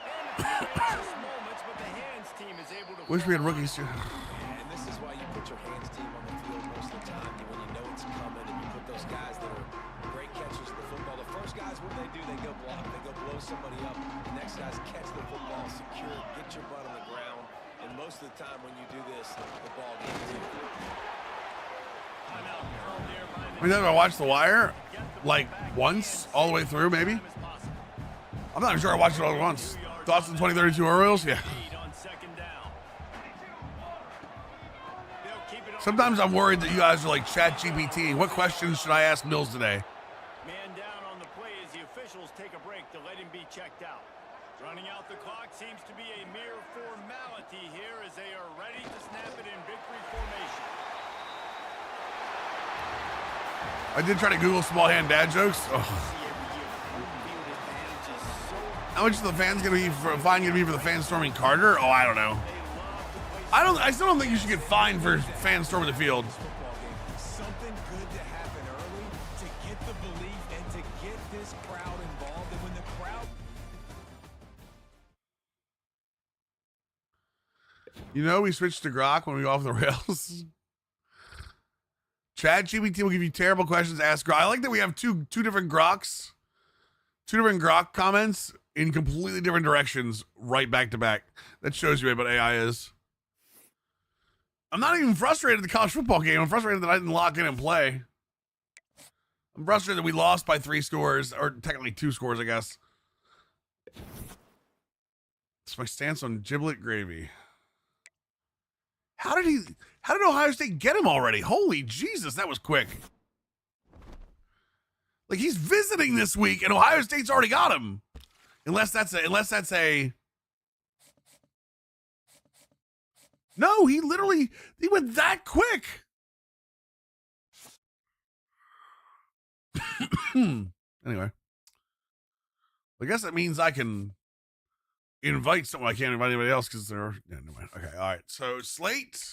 And a few anxious moments, but the hands team is able to... Wish we had rookies too. And this is why you put your hands team on the field most of the time. When you know it's coming and you put those guys that are great catchers of the football. The first guys what do? They go block. They go blow somebody up. The next guys catch the football, secure it, get your butt on the ground. And most of the time when you do this, the ball gets in. I mean, I watched The Wire like once, all the way through, maybe. I'm not even sure I watched it all at once. Thoughts on 2032 Orioles? Yeah. Sometimes I'm worried that you guys are like ChatGPT. What questions should I ask Mills today? Man down on the play as the officials take a break to let him be checked out. Running out the clock seems to be a mere formality here as they are ready to snap it in victory formation. I did try to Google small hand dad jokes. Oh. How much is the fans gonna be for fine gonna be for the fans storming Carter? Oh, I don't know. I still don't think you should get fined for fans storming the field. Something good to happen early to get the belief and to get this crowd involved. And when the crowd... You know, we switched to Grok when we go off the rails. ChatGPT will give you terrible questions. Ask Grok. I like that we have two different Groks, two different Grok comments in completely different directions, right back to back. That shows you what AI is. I'm not even frustrated at the college football game. I'm frustrated that I didn't lock in and play. I'm frustrated that we lost by 3 scores, or technically 2 scores, I guess. It's my stance on giblet gravy. How did Ohio State get him already? Holy Jesus, that was quick. Like, he's visiting this week and Ohio State's already got him. Unless that's a No, he went that quick. Anyway. I guess that means I can invite someone. I can't invite anybody else because they're... Yeah, no, okay, all right. So, slate.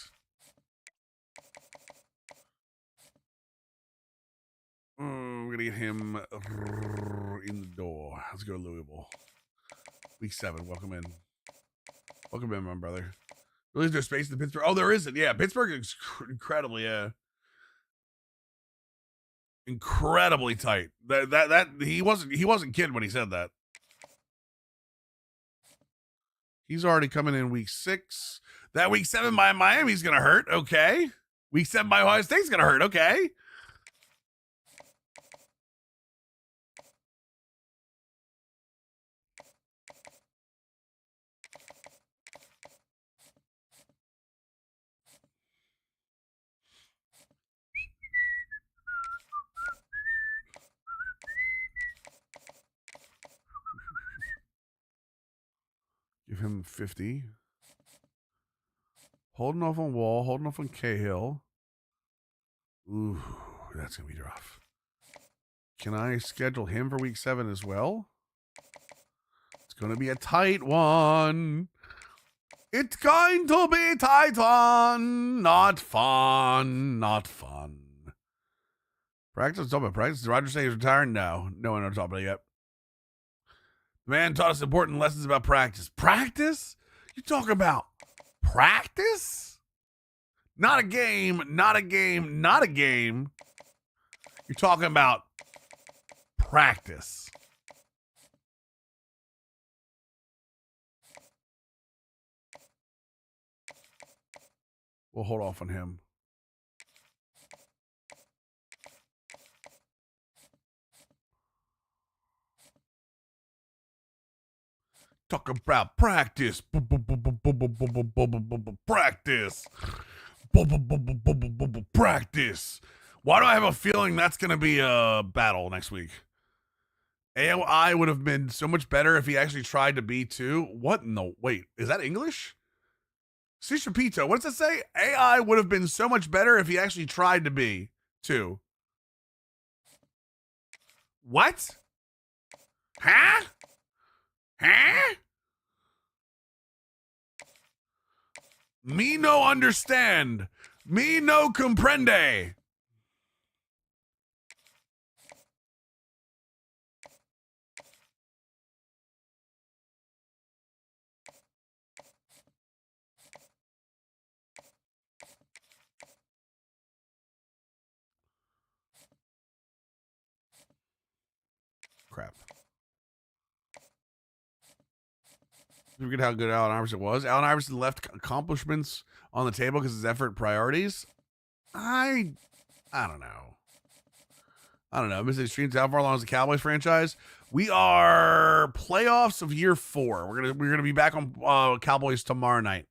We're going to get him in the door. Let's go Louisville. Week 7. Welcome in. Welcome in, my brother. Really, is there space in Pittsburgh? Oh, there isn't. Yeah, Pittsburgh is incredibly, incredibly tight. That he wasn't kidding when he said that. He's already coming in week 6. That week 7 by Miami's gonna hurt. Okay. Week 7 by Ohio State's gonna hurt. Okay. Give him 50. Holding off on Wall, holding off on Cahill. Ooh, that's going to be rough. Can I schedule him for week 7 as well? It's going to be a tight one. It's going to be tight one. Not fun. Not fun. Practice? Talk about practice. Did Roger say he's retiring? No. No one knows about it yet. The man taught us important lessons about practice. Practice? You talk about practice? Not a game, not a game, not a game. You're talking about practice. We'll hold off on him. Talk about practice. Practice. Practice. Why do I have a feeling that's going to be a battle next week? AI would have been so much better if he actually tried to be too. What in the... Wait, is that English? Sishapito, what does it say? AI would have been so much better if he actually tried to be too. What? Huh? Huh? Me no understand. Me no comprende. Crap. Forget how good Allen Iverson was. Allen Iverson left accomplishments on the table because his effort priorities. I don't know. I don't know. Missing streams. How far along is the Cowboys franchise? We are playoffs of year 4. We're gonna be back on Cowboys tomorrow night.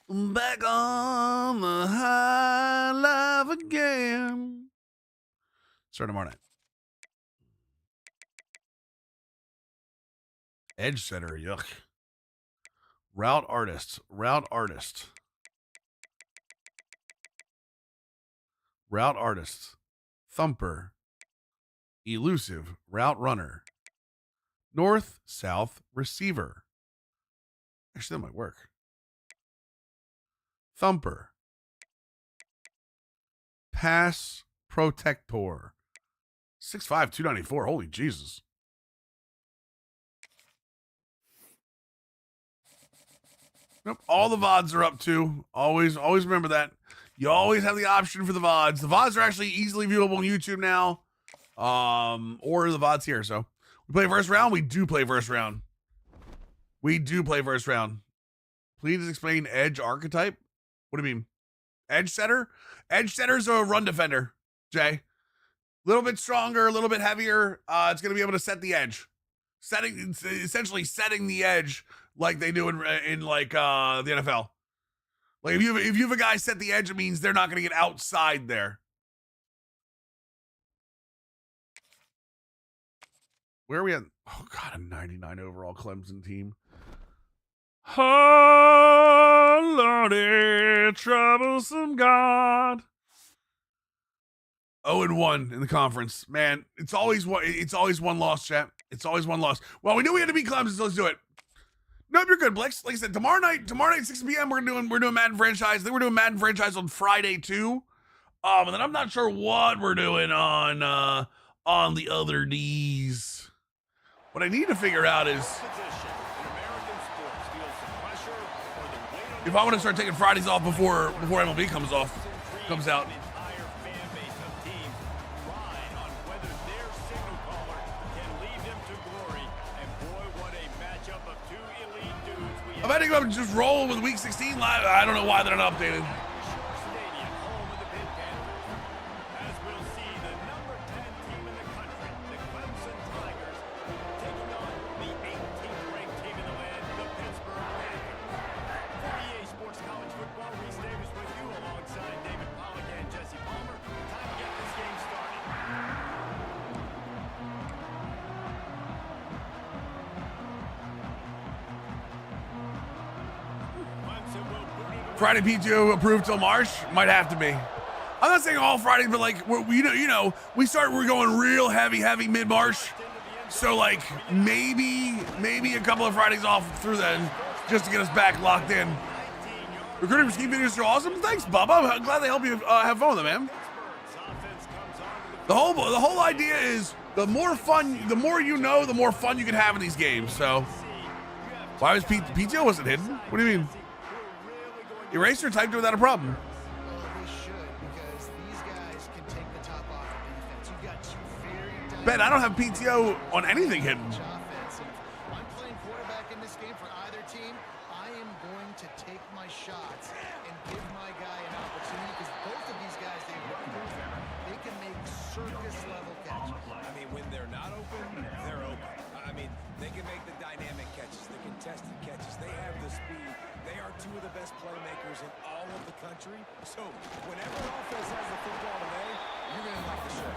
Back on the high life again. Start tomorrow night. Edge setter, yuck. Route artist. Route artist. Route artist. Thumper. Elusive. Route runner. North, south, receiver. Actually, that might work. Thumper. Pass protector. 6'5", 294. Holy Jesus. Nope. All the VODs are up too. Always remember that. You always have the option for the VODs. The VODs are actually easily viewable on YouTube now. Or the VODs here. So we play first round. We do play first round. We do play first round. Please explain edge archetype. What do you mean? Edge setter? Edge setter's a run defender, Jay. A little bit stronger, a little bit heavier. It's going to be able to set the edge. Essentially setting the edge like they do in like the NFL. Like if you have a guy set the edge, it means they're not going to get outside there. Where are we at? Oh God, a 99 overall Clemson team. Oh Lordy, troublesome God. 0-1 in the conference, man. It's always one loss, chat. It's always one loss. Well, we knew we had to beat Clemson, so let's do it. Nope, you're good, Blix. Like I said, tomorrow night, 6 p.m. We're doing Madden franchise. Then we're doing Madden franchise on Friday too. And then I'm not sure what we're doing on the other D's. What I need to figure out is if I want to start taking Fridays off before MLB comes out. I'm about to go up and just roll with Week 16 live. I don't know why they're not updated. Friday PTO approved till March? Might have to be. I'm not saying all Fridays, but like we're going real heavy mid-March. So like maybe a couple of Fridays off through then, just to get us back locked in. Recruiting for ski videos are awesome. Thanks, Bubba. I'm glad they help you have fun with them, man. The whole idea is the more you know, the more fun you can have in these games. So why was PTO wasn't hidden? What do you mean? Eraser typed it without a problem. Well, they should, because these guys can take the top off the defense. You've got two very Ben, I don't have PTO on anything hidden. offense. And if I'm playing quarterback in this game for either team, I am going to take my shots and give my guy an opportunity, because both of these guys, they can make circus-level catches. I mean, when they're not open, they're open. I mean, they can make the dynamic catches, the contested catches. They have the speed. They are two of the best playmakers in all of the country. So whenever an offense has the football today, you're going to like the show.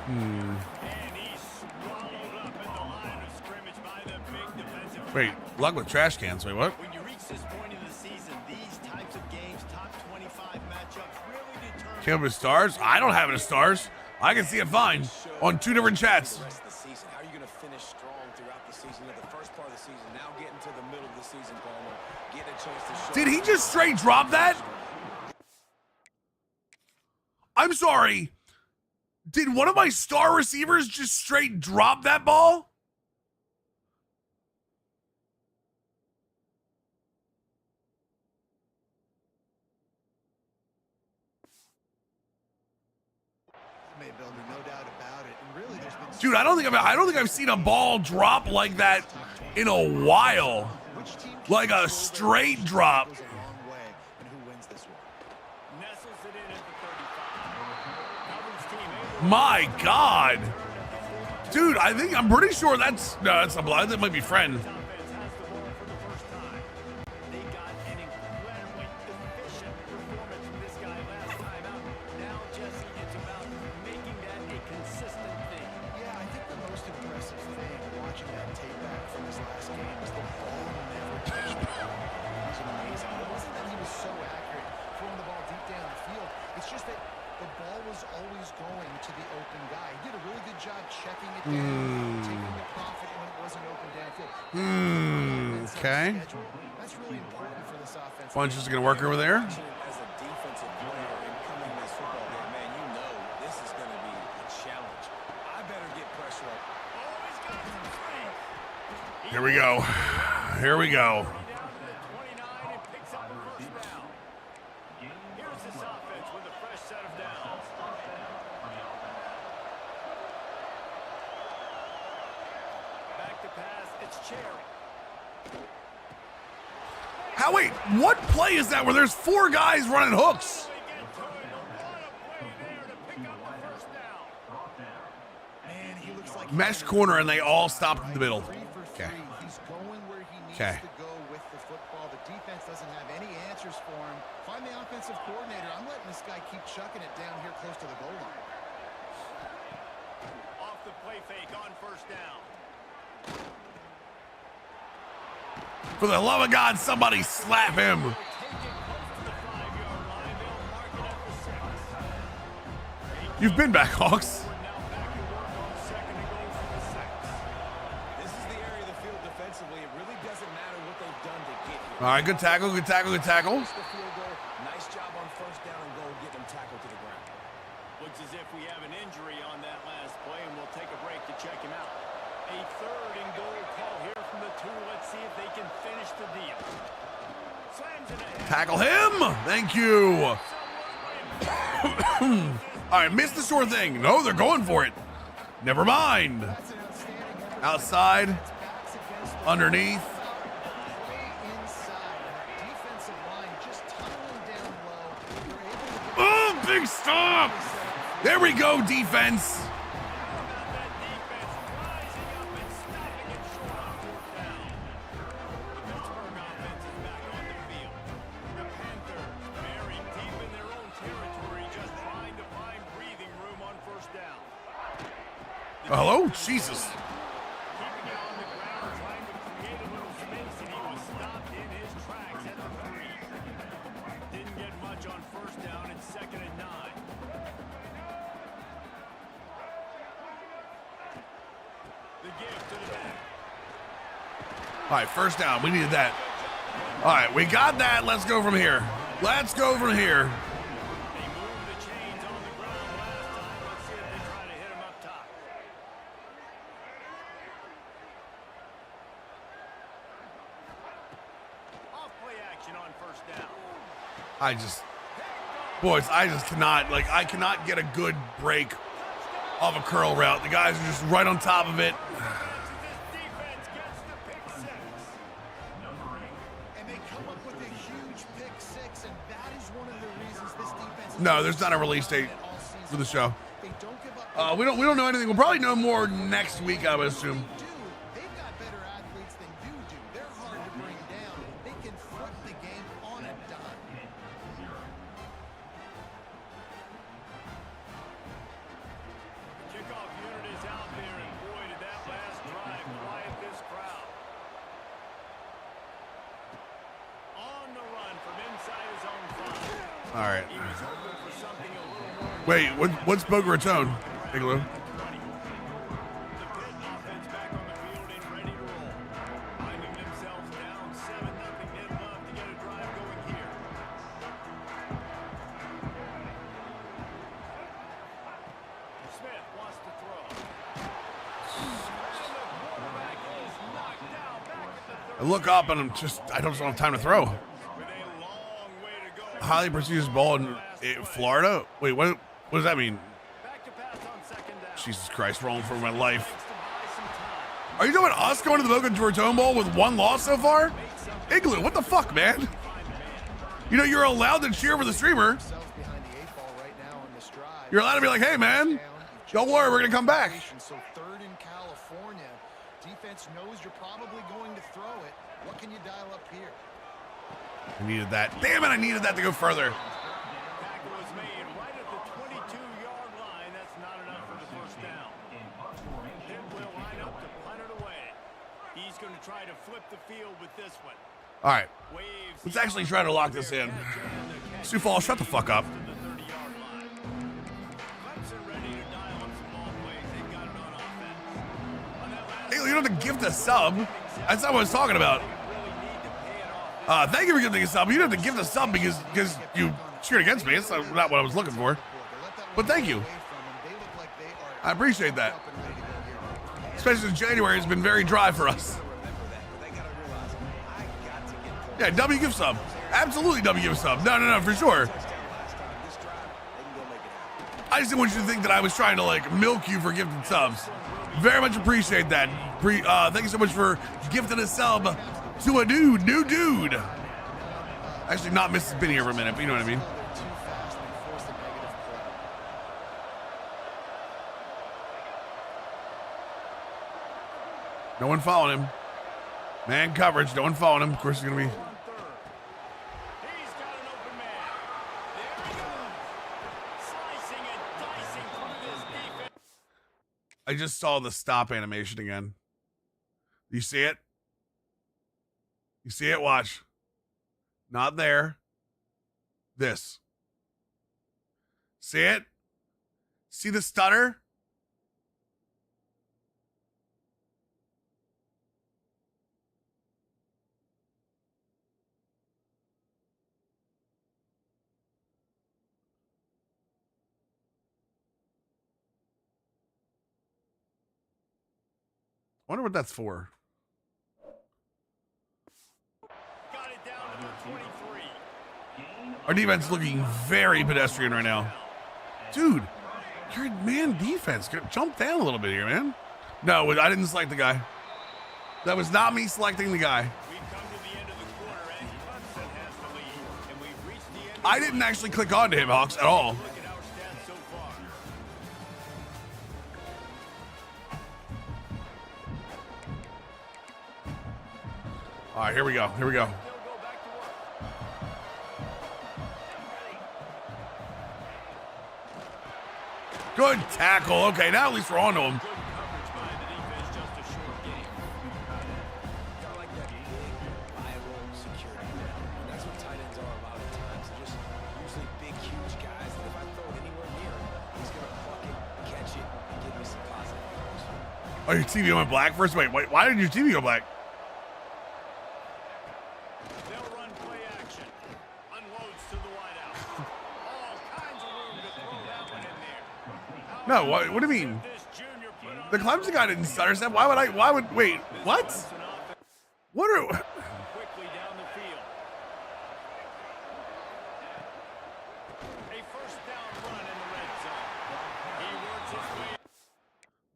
And he's swallowed up at the line of scrimmage by the big defensive. Wait, luck with trash cans. Wait, what? When you reach this point in the season, these types of games, top 25 matchups, really determine. Came up with stars? I don't have any stars. I can see it fine on 2 different chats. The rest of the season, how are you going to finish strong throughout the season? The first part of the season, now getting to the middle of the season, Palmer, getting a chance to show. Did he just straight drop that? I'm sorry. Did one of my star receivers just straight drop that ball? Builder, no doubt about it. And really, there's been Dude, I don't think I've seen a ball drop like that in a while. which team Like a controls straight their drop. goes a long way, and who wins this one? Nestles it in at the 35. Melvin's team able My God. Dude, I'm pretty sure that's a blind. That might be friend. offense has the ball for the first time. They got an incredibly efficient performance from this guy last time out. Now, Jesse, it's about making that a consistent thing. Yeah, I think the most impressive thing watching that tape back from his last game is the ball never touched the ball. It was amazing. It wasn't that he was so accurate throwing the ball deep down the field. It's just that the ball was always going to the open guy. He did a really good job checking it down, taking the profit when it wasn't open downfield. Okay. That's really important for this offense. Bunch is gonna work over there. As a defensive player and coming this football game, man, you know this is going to be a challenge. I better get pressure up. Oh, he's got some strength. Here we go. Here we go. Down to the 29 and picks up a first down. Here's this offense with a fresh set of downs. Back to pass, it's Cherry. Wait, what play is that where there's 4 guys running hooks? They get to it. What a play there to pick up a first down. Man, he looks like Mesh corner and they all stopped in the middle. 3 for 3. Okay. He's going where he needs Okay. to go with the football. The defense doesn't have any answers for him. Find the offensive coordinator. I'm letting this guy keep chucking it down here close to the goal line. Off the play fake on first down. For the love of God, somebody slap him. Take it close to the 5-yard line. They'll mark it at the 6. You've been back, Hawks. Now back to work on second and goal from the 6. This is the area of the field defensively. It really doesn't matter what they've done to get here. All right, good tackle, good tackle, good tackle. Push the field goal. Nice job on first down and goal, getting them tackled to the ground. Looks as if we have an injury on that last play, and we'll take a break to check him out. A third and goal call here from the 2. Let's see if they can finish the deal. Slams it ahead. Tackle him. Thank you. All right, missed the sure thing. No, they're going for it. Never mind. That's an outstanding effort. Outside, Backs against the underneath. way inside. And that defensive line just tunneling down low. They're able to get Oh, big stop. There we go, defense. That defense rising up and stopping it short on fourth down. The Pittsburgh offense is back on the field. The Panthers buried deep in their own territory, just trying to find breathing room on first down. Hello, Jesus. Keeping it on the ground, trying to create a little space, and he was stopped in his tracks at the 3. Didn't get much on first down. It's 2nd and 9. The give to the back. All right, first down. We needed that. All right, we got that. Let's go from here. Let's go from here. They moved the chains on the ground last time. Let's see if they try to hit him up top. Off play action on first down. I just cannot, I cannot get a good break off a curl route. The guys are just right on top of it. This defense gets the pick 6. and they come up with a huge pick 6, and that is one of the reasons this defense is No, there's not a release date all season. for the show. They don't give up. We don't know anything. We'll probably know more next week, I would assume. Do. They've got better athletes than you do. They're hard to bring down. They can flip the game on a dime. Kickoff unit is out there, and boy, did that last drive quiet this crowd. On the run from inside his own 5. All right. He was hoping for something a little more. Wait, what's Boca Raton? Igloo. The Pitt offense back on the field and ready to roll. Finding themselves down 7-0. They'd love to get a drive going here. Smith wants to throw. And the quarterback is knocked down back at the 30. I look up and I don't have time to throw. With a long way to go. Highly prestigious ball in Florida. Wait, what does that mean? Back to pass Jesus Christ, rolling for my life. Are you doing us going to the Boca Raton Bowl with one loss so far? Igloo, what the fuck, man? You know, you're allowed to cheer for the streamer. You're allowed to be like, hey, man, don't worry, we're going to come back. So third in California. Defense knows you're probably going to throw it. What can you dial up here? I needed that. Damn it, I needed that to go further. Tackle was made right at the 22-yard line. That's not enough for the first down. Pitt will line up to punt it away. He's going to try to flip the field with this one. All right, Waves let's actually try to lock this in. Sioux Falls, shut the fuck up. to the 30-yard line. Clemson ready to dial up some long plays. They've got it on offense. On that last Hey, you don't have to gift a sub. That's not what I was talking about. Thank you for giving a sub. You don't have to gift a sub because you cheered against me. It's not what I was looking for. But thank you. I appreciate that. Especially since January has been very dry for us. Yeah, W gift sub. Absolutely W gift sub. No, for sure. I just didn't want you to think that I was trying to like milk you for gifted subs. Very much appreciate that. Thank you so much for gifting a sub to a new dude. Actually, not Mrs. Benny here for a minute, but you know what I mean. No one following him. Man coverage, no one following him. Of course, he's going to be. He's got an open man. There he goes. Slicing and dicing through this defense. I just saw the stop animation again. You see it? You see it? Watch. Not there. This. See it? See the stutter? I wonder what that's for. Got it down to the 23. Our defense looking very pedestrian right now. Dude, your man defense. Jump down a little bit here, man. No, I didn't select the guy. That was not me selecting the guy. We've come to the end of the quarter, and Clemson has the lead. And we've reached the end of I didn't actually click on to him, Hawks, at all. Look at our stats so far. All right, here we go. Here we go. They'll go back to work. Good tackle. Okay, now at least we're on to him. Good coverage by the defense, just a short game. Kind of like that big, reliable security net. And that's what tight ends are a lot of the times. They're just usually big, huge guys that if I throw it anywhere near him, he's going to pluck it, catch it, and give me some positive numbers. Oh, your TV went black first? Wait, why did your TV go black? They'll run play action. Unloads to the wideout. All kinds of room to throw that one in there. No, what do you mean? This junior put on The Clemson guy didn't stutter step. Wait, what? What are, quickly down the field. A first down run in the red zone. He works his way.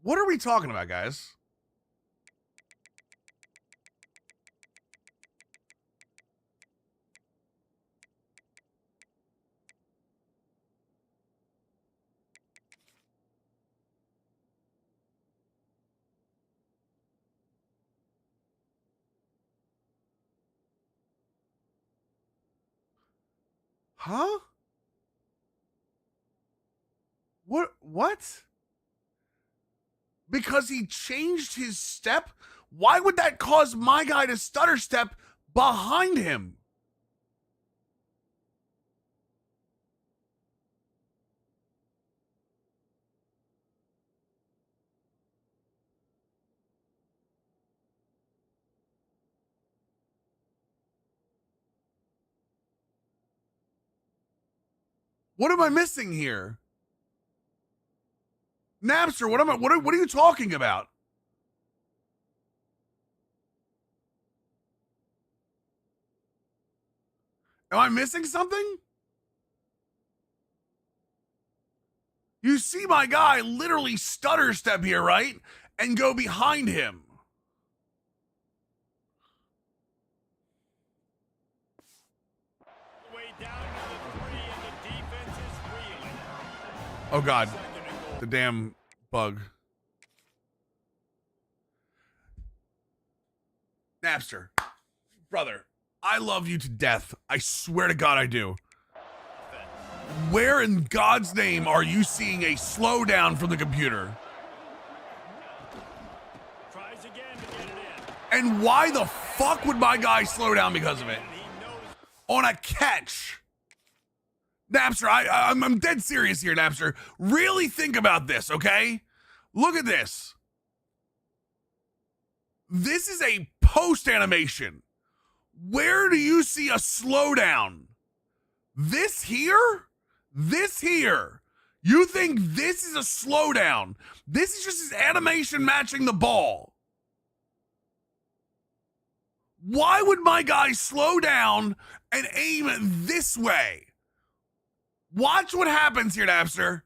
what are we talking about, guys? Huh? What? Because he changed his step? Why would that cause my guy to stutter step behind him? What am I missing here? Napster, what are you talking about? Am I missing something? You you see my guy literally stutter step here, right? And go behind him. Way down to the 3, and the defense is reeling. Oh, God. Second and goal. The damn bug. Napster. Brother, I love you to death. I swear to God I do. Where in God's name are you seeing a slowdown from the computer? Tries again to get it in. And why the fuck would my guy slow down because of it? And he knows On a catch. Napster, I'm dead serious here, Napster. Really think about this, okay? Look at this. This is a post animation. Where do you see a slowdown? This here? This here. You think this is a slowdown? This is just his animation matching the ball. Why would my guy slow down and aim this way? Watch what happens here, Napster.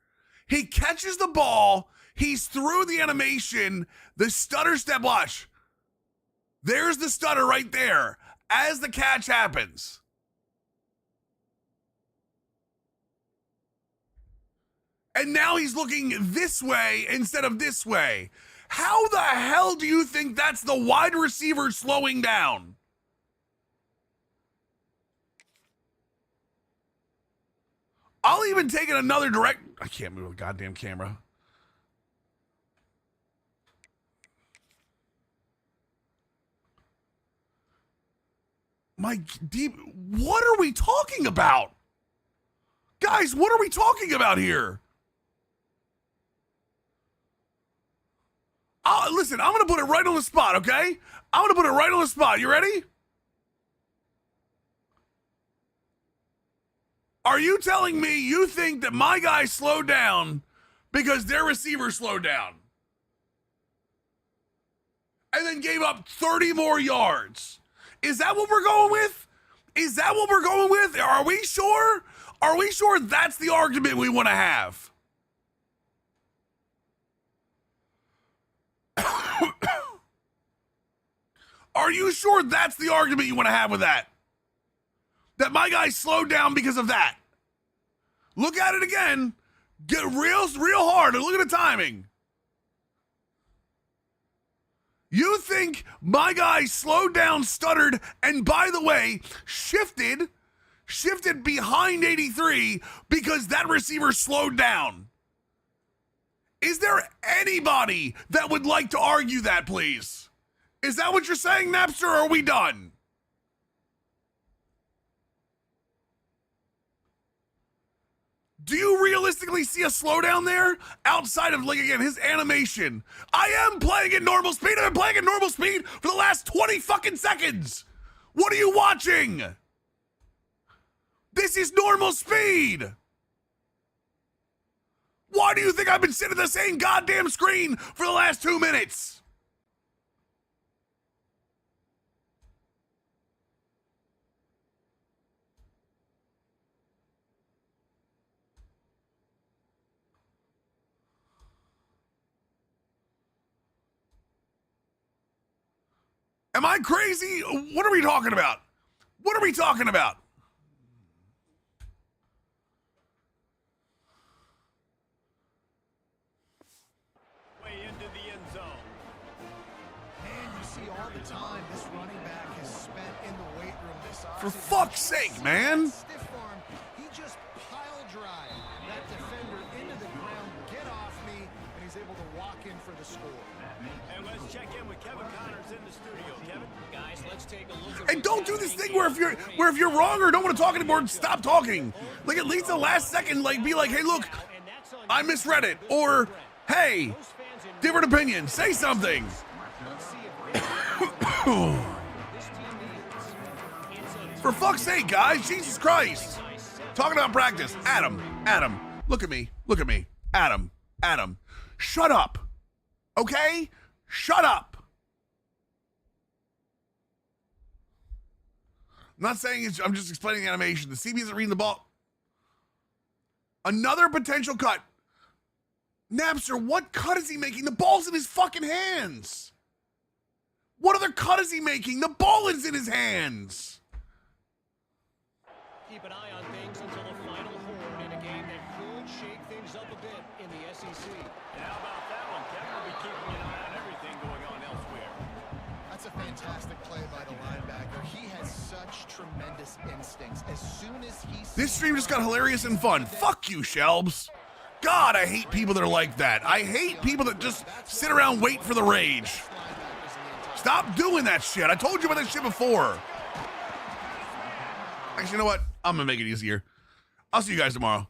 He catches the ball. He's through the animation. The stutter step, watch. There's the stutter right there as the catch happens. And now he's looking this way instead of this way. How the hell do you think that's the wide receiver slowing down? I'll even take it another direct. I can't move the goddamn camera. My deep, what are we talking about? Guys, what are we talking about here? Listen, I'm going to put it right on the spot, okay? I'm going to put it right on the spot. You ready? Are you telling me you think that my guy slowed down because their receiver slowed down? And then gave up 30 more yards? Is that what we're going with? Is that what we're going with? Are we sure? Are we sure that's the argument we want to have? Are you sure that's the argument you want to have with that? That my guy slowed down because of that? Look at it again. Get real hard and look at the timing. You think my guy slowed down, stuttered, and by the way, shifted behind 83 because that receiver slowed down? Is there anybody that would like to argue that, please? Is that what you're saying, Napster, or are we done? Do you realistically see a slowdown there outside of, like, again, his animation? I am playing at normal speed. I've been playing at normal speed for the last 20 fucking seconds. What are you watching? This is normal speed. Why do you think I've been sitting at the same goddamn screen for the last 2 minutes? Am I crazy? What are we talking about? What are we talking about? way into the end zone. Man, you see all the time this running back has spent in the weight room this offseason. For fuck's sake, man. Stiff arm, he just pile drive that defender into the ground, get off me, and he's able to walk in for the score. And let's check in with Kevin Connors in the studio. Kevin? Guys, let's take a look at And don't do this thing where if you're wrong or don't want to talk anymore, stop talking. Like at least the last second, like be like, hey, look, I misread it, or hey, different opinion. Say something. For fuck's sake, guys, Jesus Christ. Talking about practice. Adam, look at me, Adam, shut up. Okay? Shut up. I'm not saying it's, I'm just explaining the animation. The CB isn't reading the ball. Another potential cut. Napster, what cut is he making? The ball's in his fucking hands. What other cut is he making? The ball is in his hands. Keep an eye on things until the final horn in a game that could shake things up a bit in the SEC. And how about that one? Kevin will be keeping an eye on everything going on elsewhere. That's a fantastic play by the linebacker. He has such tremendous instincts. As soon as he This stream just got hilarious and fun. Fuck you, Shelbs. God, I hate people that are like that. I hate people that just sit around wait for the rage. Stop doing that shit. I told you about that shit before. Actually, you know what? I'm gonna make it easier. I'll see you guys tomorrow.